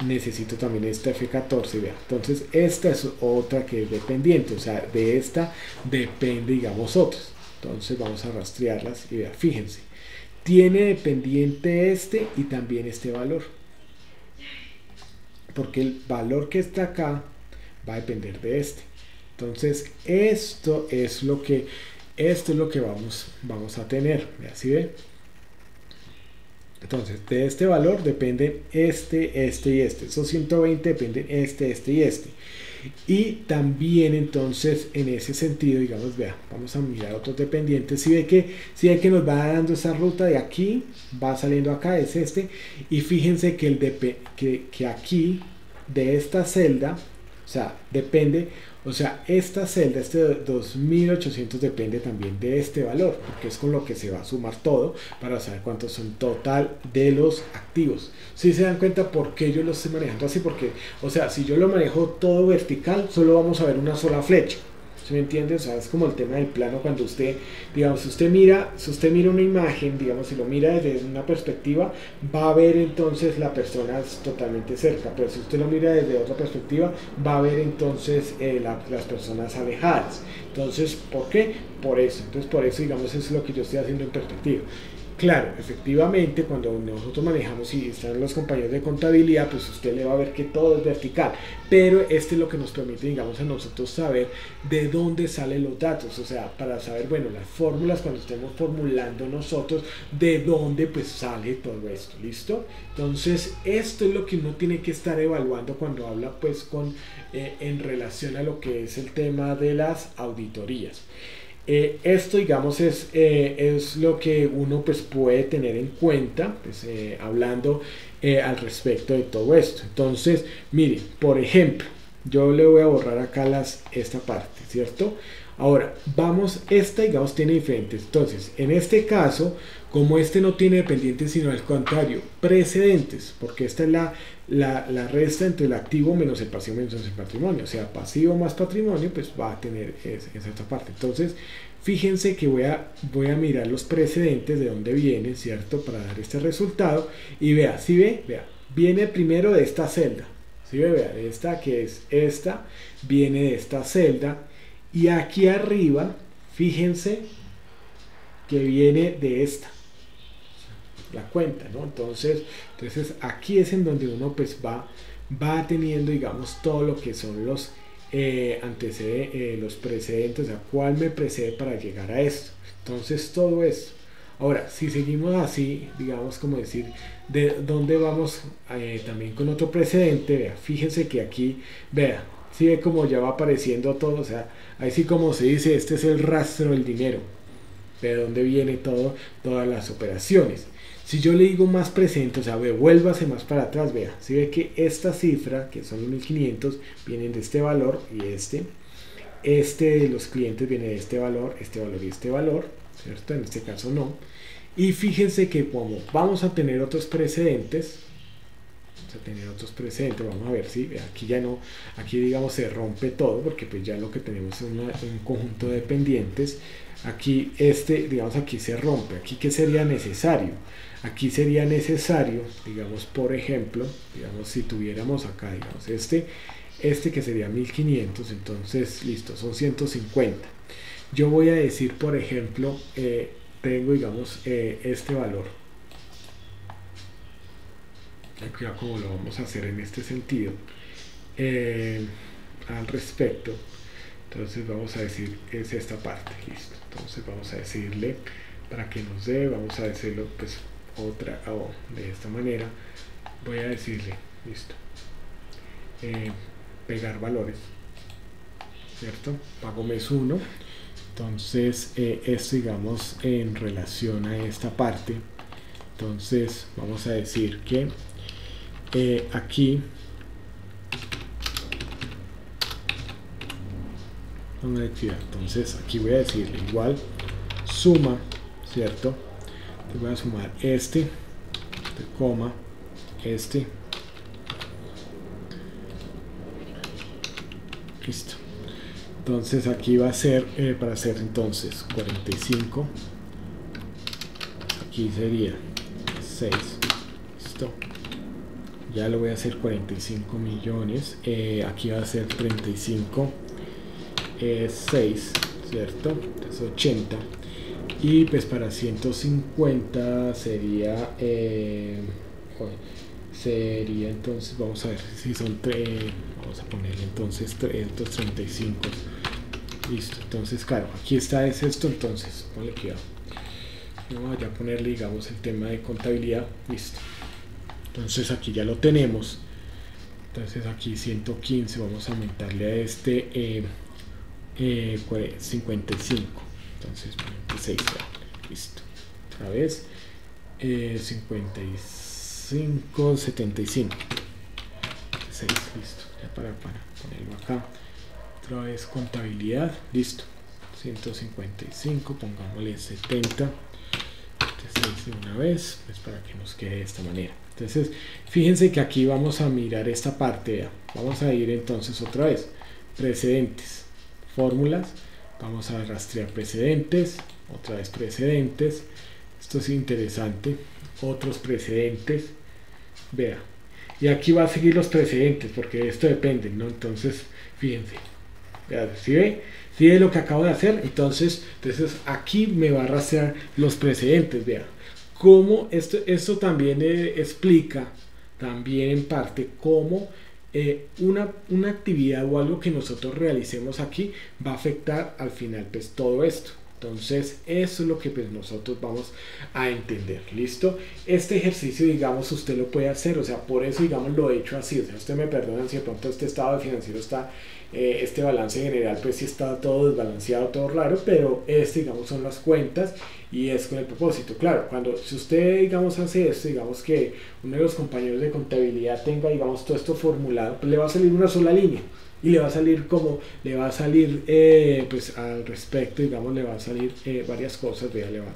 necesito también esta F14, vea, entonces esta es otra que es dependiente, o sea, de esta depende, digamos, otras. Entonces vamos a rastrearlas y vea, fíjense, tiene dependiente este y también este valor, porque el valor que está acá va a depender de este. Entonces esto es lo que vamos a tener, ¿sí ve? Entonces de este valor dependen este y este. Esos 120 dependen este y este. Y también entonces en ese sentido, digamos, vea, vamos a mirar otros dependientes. Si ve que nos va dando esa ruta de aquí, va saliendo acá, es este. Y fíjense que que aquí de esta celda, o sea, depende, o sea, esta celda, este 2800 depende también de este valor, porque es con lo que se va a sumar todo para saber cuántos son total de los activos. Si se dan cuenta por qué yo lo estoy manejando así, porque, o sea, si yo lo manejo todo vertical, solo vamos a ver una sola flecha. ¿Sí me entiende? O sea, es como el tema del plano cuando usted, digamos, si usted mira una imagen, digamos, si lo mira desde una perspectiva, va a ver entonces la persona totalmente cerca, pero si usted lo mira desde otra perspectiva, va a ver entonces las personas alejadas. Entonces, ¿por qué? Por eso. Entonces, por eso, digamos, eso es lo que yo estoy haciendo en perspectiva. Claro, efectivamente, cuando nosotros manejamos y están los compañeros de contabilidad, pues usted le va a ver que todo es vertical, pero este es lo que nos permite, digamos, a nosotros saber de dónde salen los datos, o sea, para saber, bueno, las fórmulas cuando estemos formulando nosotros, de dónde pues sale todo esto, ¿listo? Entonces, esto es lo que uno tiene que estar evaluando cuando habla pues en relación a lo que es el tema de las auditorías. Esto, digamos, es lo que uno pues puede tener en cuenta, pues, hablando al respecto de todo esto. Entonces, miren, por ejemplo, yo le voy a borrar acá esta parte, ¿cierto? Ahora, esta, digamos, tiene diferentes. Entonces, en este caso, como este no tiene dependientes, sino al contrario, precedentes, porque esta es la resta entre el activo menos el pasivo menos el patrimonio, o sea, pasivo más patrimonio, pues va a tener esa otra parte. Entonces, fíjense que voy a mirar los precedentes de dónde vienen, ¿cierto? Para dar este resultado, y vea, si ve, vea, viene primero de esta celda, si ve, vea, de esta que es esta, viene de esta celda, y aquí arriba, fíjense que viene de esta, la cuenta, ¿no? Entonces aquí es en donde uno pues va teniendo, digamos, todo lo que son los los precedentes, o sea, cuál me precede para llegar a esto. Entonces todo esto. Ahora, si seguimos así, digamos, como decir, de dónde vamos también con otro precedente, vea, fíjense que aquí, vea, si ve como ya va apareciendo todo, o sea, ahí sí como se dice, este es el rastro del dinero, de dónde viene todas las operaciones. Si yo le digo más presente, o sea, vuélvase más para atrás, vea, si ve que esta cifra, que son los 1500, vienen de este valor y este de los clientes viene de este valor y este valor, ¿cierto? En este caso no. Y fíjense que como vamos a tener otros precedentes, vamos a ver si aquí ya no, aquí digamos se rompe todo, porque pues ya lo que tenemos es un conjunto de dependientes. aquí digamos, aquí se rompe. Aquí, ¿qué sería necesario? Aquí sería necesario, digamos, por ejemplo, digamos, si tuviéramos acá, digamos, que sería 1500, entonces, listo, son 150. Yo voy a decir, por ejemplo, tengo, digamos, este valor. Aquí como lo vamos a hacer en este sentido. Al respecto, entonces vamos a decir, es esta parte, listo. Entonces vamos a decirle, para que nos dé, vamos a decirlo, pues, de esta manera. Voy a decirle, listo, pegar valores, ¿cierto? Pago mes 1. Entonces, esto, digamos, en relación a esta parte, entonces vamos a decir que aquí una actividad, entonces aquí voy a decirle igual suma, ¿cierto? Te voy a sumar coma, listo. Entonces aquí va a ser para hacer entonces 45, aquí sería 6, listo. Ya lo voy a hacer 45 millones, aquí va a ser 35, 6, ¿cierto? Entonces 80, y pues para 150 sería entonces, vamos a ver si son 3, vamos a ponerle entonces 335, listo. Entonces, claro, aquí está esto, entonces ponle cuidado, vamos a ponerle, digamos, el tema de contabilidad, listo. Entonces aquí ya lo tenemos. Entonces aquí 115, vamos a aumentarle a 55, entonces 26, listo. Otra vez 55, 75, 6, listo. Ya para ponerlo acá. Otra vez contabilidad, listo. 155, pongámosle 70, 6 de una vez, pues para que nos quede de esta manera. Entonces, fíjense que aquí vamos a mirar esta parte. Vamos a ir entonces otra vez, precedentes, fórmulas, vamos a rastrear precedentes, otra vez precedentes, esto es interesante, otros precedentes, vea, y aquí va a seguir los precedentes porque esto depende, ¿no? Entonces, fíjense, vea, ¿sí ve? ¿Sí ve lo que acabo de hacer? Entonces aquí me va a rastrear los precedentes, vea. Cómo esto también explica, también en parte, cómo una actividad o algo que nosotros realicemos aquí va a afectar al final pues todo esto. Entonces eso es lo que pues nosotros vamos a entender, ¿listo? Este ejercicio, digamos, usted lo puede hacer, o sea, por eso, digamos, lo he hecho así, o sea, usted me perdona si de pronto este estado financiero está, este balance general pues sí está todo desbalanceado, todo raro, pero digamos, son las cuentas y es con el propósito. Claro, si usted, digamos, hace esto, digamos que uno de los compañeros de contabilidad tenga, digamos, todo esto formulado, pues le va a salir una sola línea. Y le va a salir pues al respecto, digamos, le va a salir varias cosas, vea, le va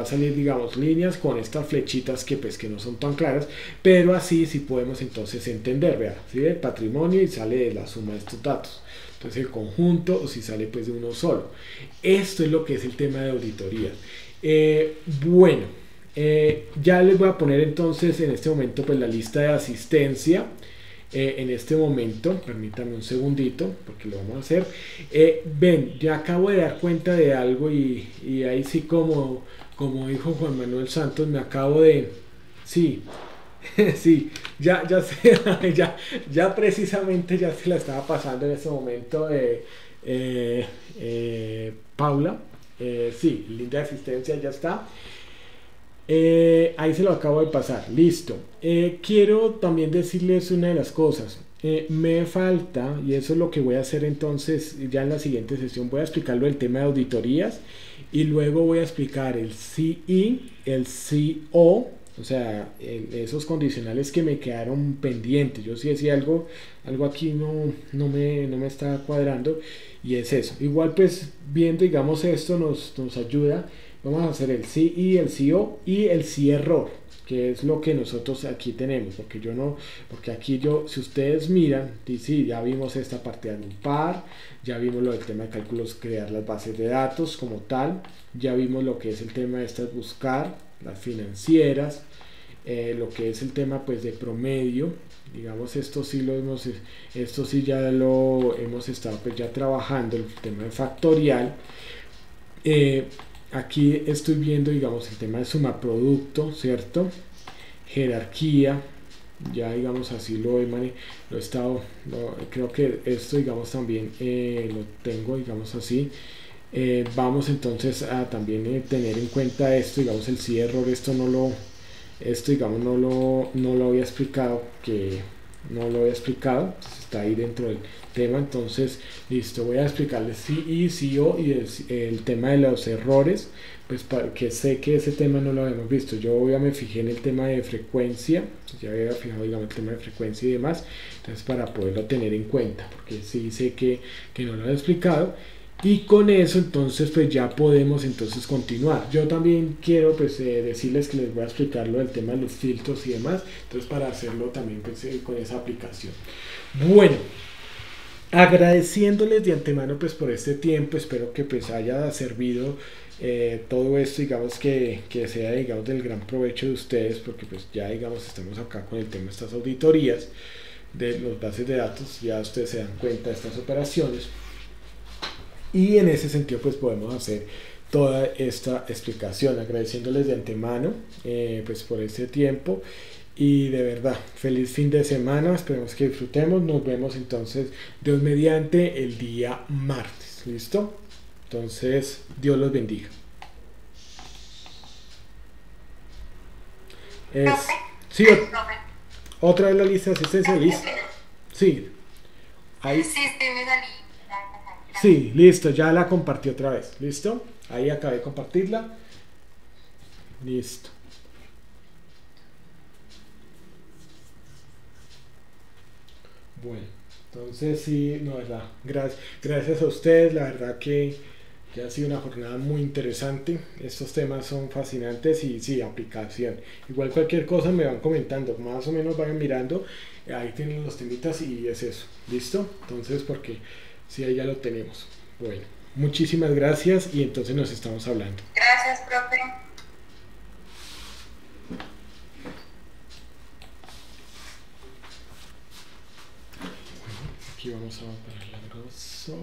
a salir, digamos, líneas con estas flechitas que pues que no son tan claras, pero así sí podemos entonces entender, vea, ¿sí? El patrimonio y sale de la suma de estos datos. Entonces el conjunto, o si sale pues de uno solo. Esto es lo que es el tema de auditoría. Bueno, ya les voy a poner entonces en este momento pues la lista de asistencia. En este momento, permítanme un segundito porque lo vamos a hacer. Ven, ya acabo de dar cuenta de algo y ahí sí, como dijo Juan Manuel Santos, me acabo de... Sí, sí, ya sé, ya precisamente ya se la estaba pasando en este momento Paula. Sí, linda asistencia, ya está. Ahí se lo acabo de pasar, listo. Quiero también decirles una de las cosas. Me falta, y eso es lo que voy a hacer entonces ya en la siguiente sesión, voy a explicarlo el tema de auditorías y luego voy a explicar el CI, el CO, o sea, esos condicionales que me quedaron pendientes. Yo sí decía algo aquí no me está cuadrando y es eso. Igual pues viendo, digamos, esto nos ayuda. Vamos a hacer el CI, el CO y el CI error. que es lo que nosotros aquí tenemos, porque yo no, porque aquí yo, si ustedes miran, sí, ya vimos esta parte de agrupar, ya vimos lo del tema de cálculos, crear las bases de datos como tal, ya vimos lo que es el tema de estas buscar, las financieras, lo que es el tema pues de promedio, digamos esto sí ya lo hemos estado pues ya trabajando, el tema de factorial. eh, Aquí estoy viendo digamos el tema de suma producto, cierto, jerarquía, ya digamos así lo he estado, creo que esto digamos también lo tengo digamos así. Vamos entonces a también tener en cuenta esto, digamos el sí error, esto digamos no lo había explicado, que no lo había explicado, entonces está ahí dentro del tema. Entonces listo, voy a explicarles sí y sí o y el tema de los errores, pues para que sé que ese tema no lo habíamos visto. Yo ya me fijé en el tema de frecuencia, ya había fijado digamos el tema de frecuencia y demás, entonces para poderlo tener en cuenta, porque sí sé que no lo había explicado. Y con eso entonces pues ya podemos entonces continuar. Yo también quiero pues decirles que les voy a explicar lo del tema de los filtros y demás, entonces para hacerlo también pues, con esa aplicación. Bueno, agradeciéndoles de antemano pues por este tiempo, espero que pues haya servido todo esto, digamos que sea digamos del gran provecho de ustedes, porque pues ya digamos estamos acá con el tema de estas auditorías de los bases de datos, ya ustedes se dan cuenta de estas operaciones. Y en ese sentido pues podemos hacer toda esta explicación, agradeciéndoles de antemano pues por este tiempo, y de verdad feliz fin de semana, esperemos que disfrutemos, nos vemos entonces Dios mediante el día martes, ¿listo? Entonces Dios los bendiga. Es, sí, otra vez la lista de asistencia, listo. Sí, ahí. Sí, listo, ya la compartí otra vez. ¿Listo? Ahí acabé de compartirla. Listo. Bueno, entonces sí, no, verdad. Gracias a ustedes, la verdad que ha sido una jornada muy interesante. Estos temas son fascinantes y sí, aplicación. Igual cualquier cosa me van comentando, más o menos vayan mirando. Ahí tienen los temitas y es eso. ¿Listo? Entonces, porque sí, ahí ya lo tenemos. Bueno, muchísimas gracias y entonces nos estamos hablando. Gracias, profe. Aquí vamos a parar el grosso.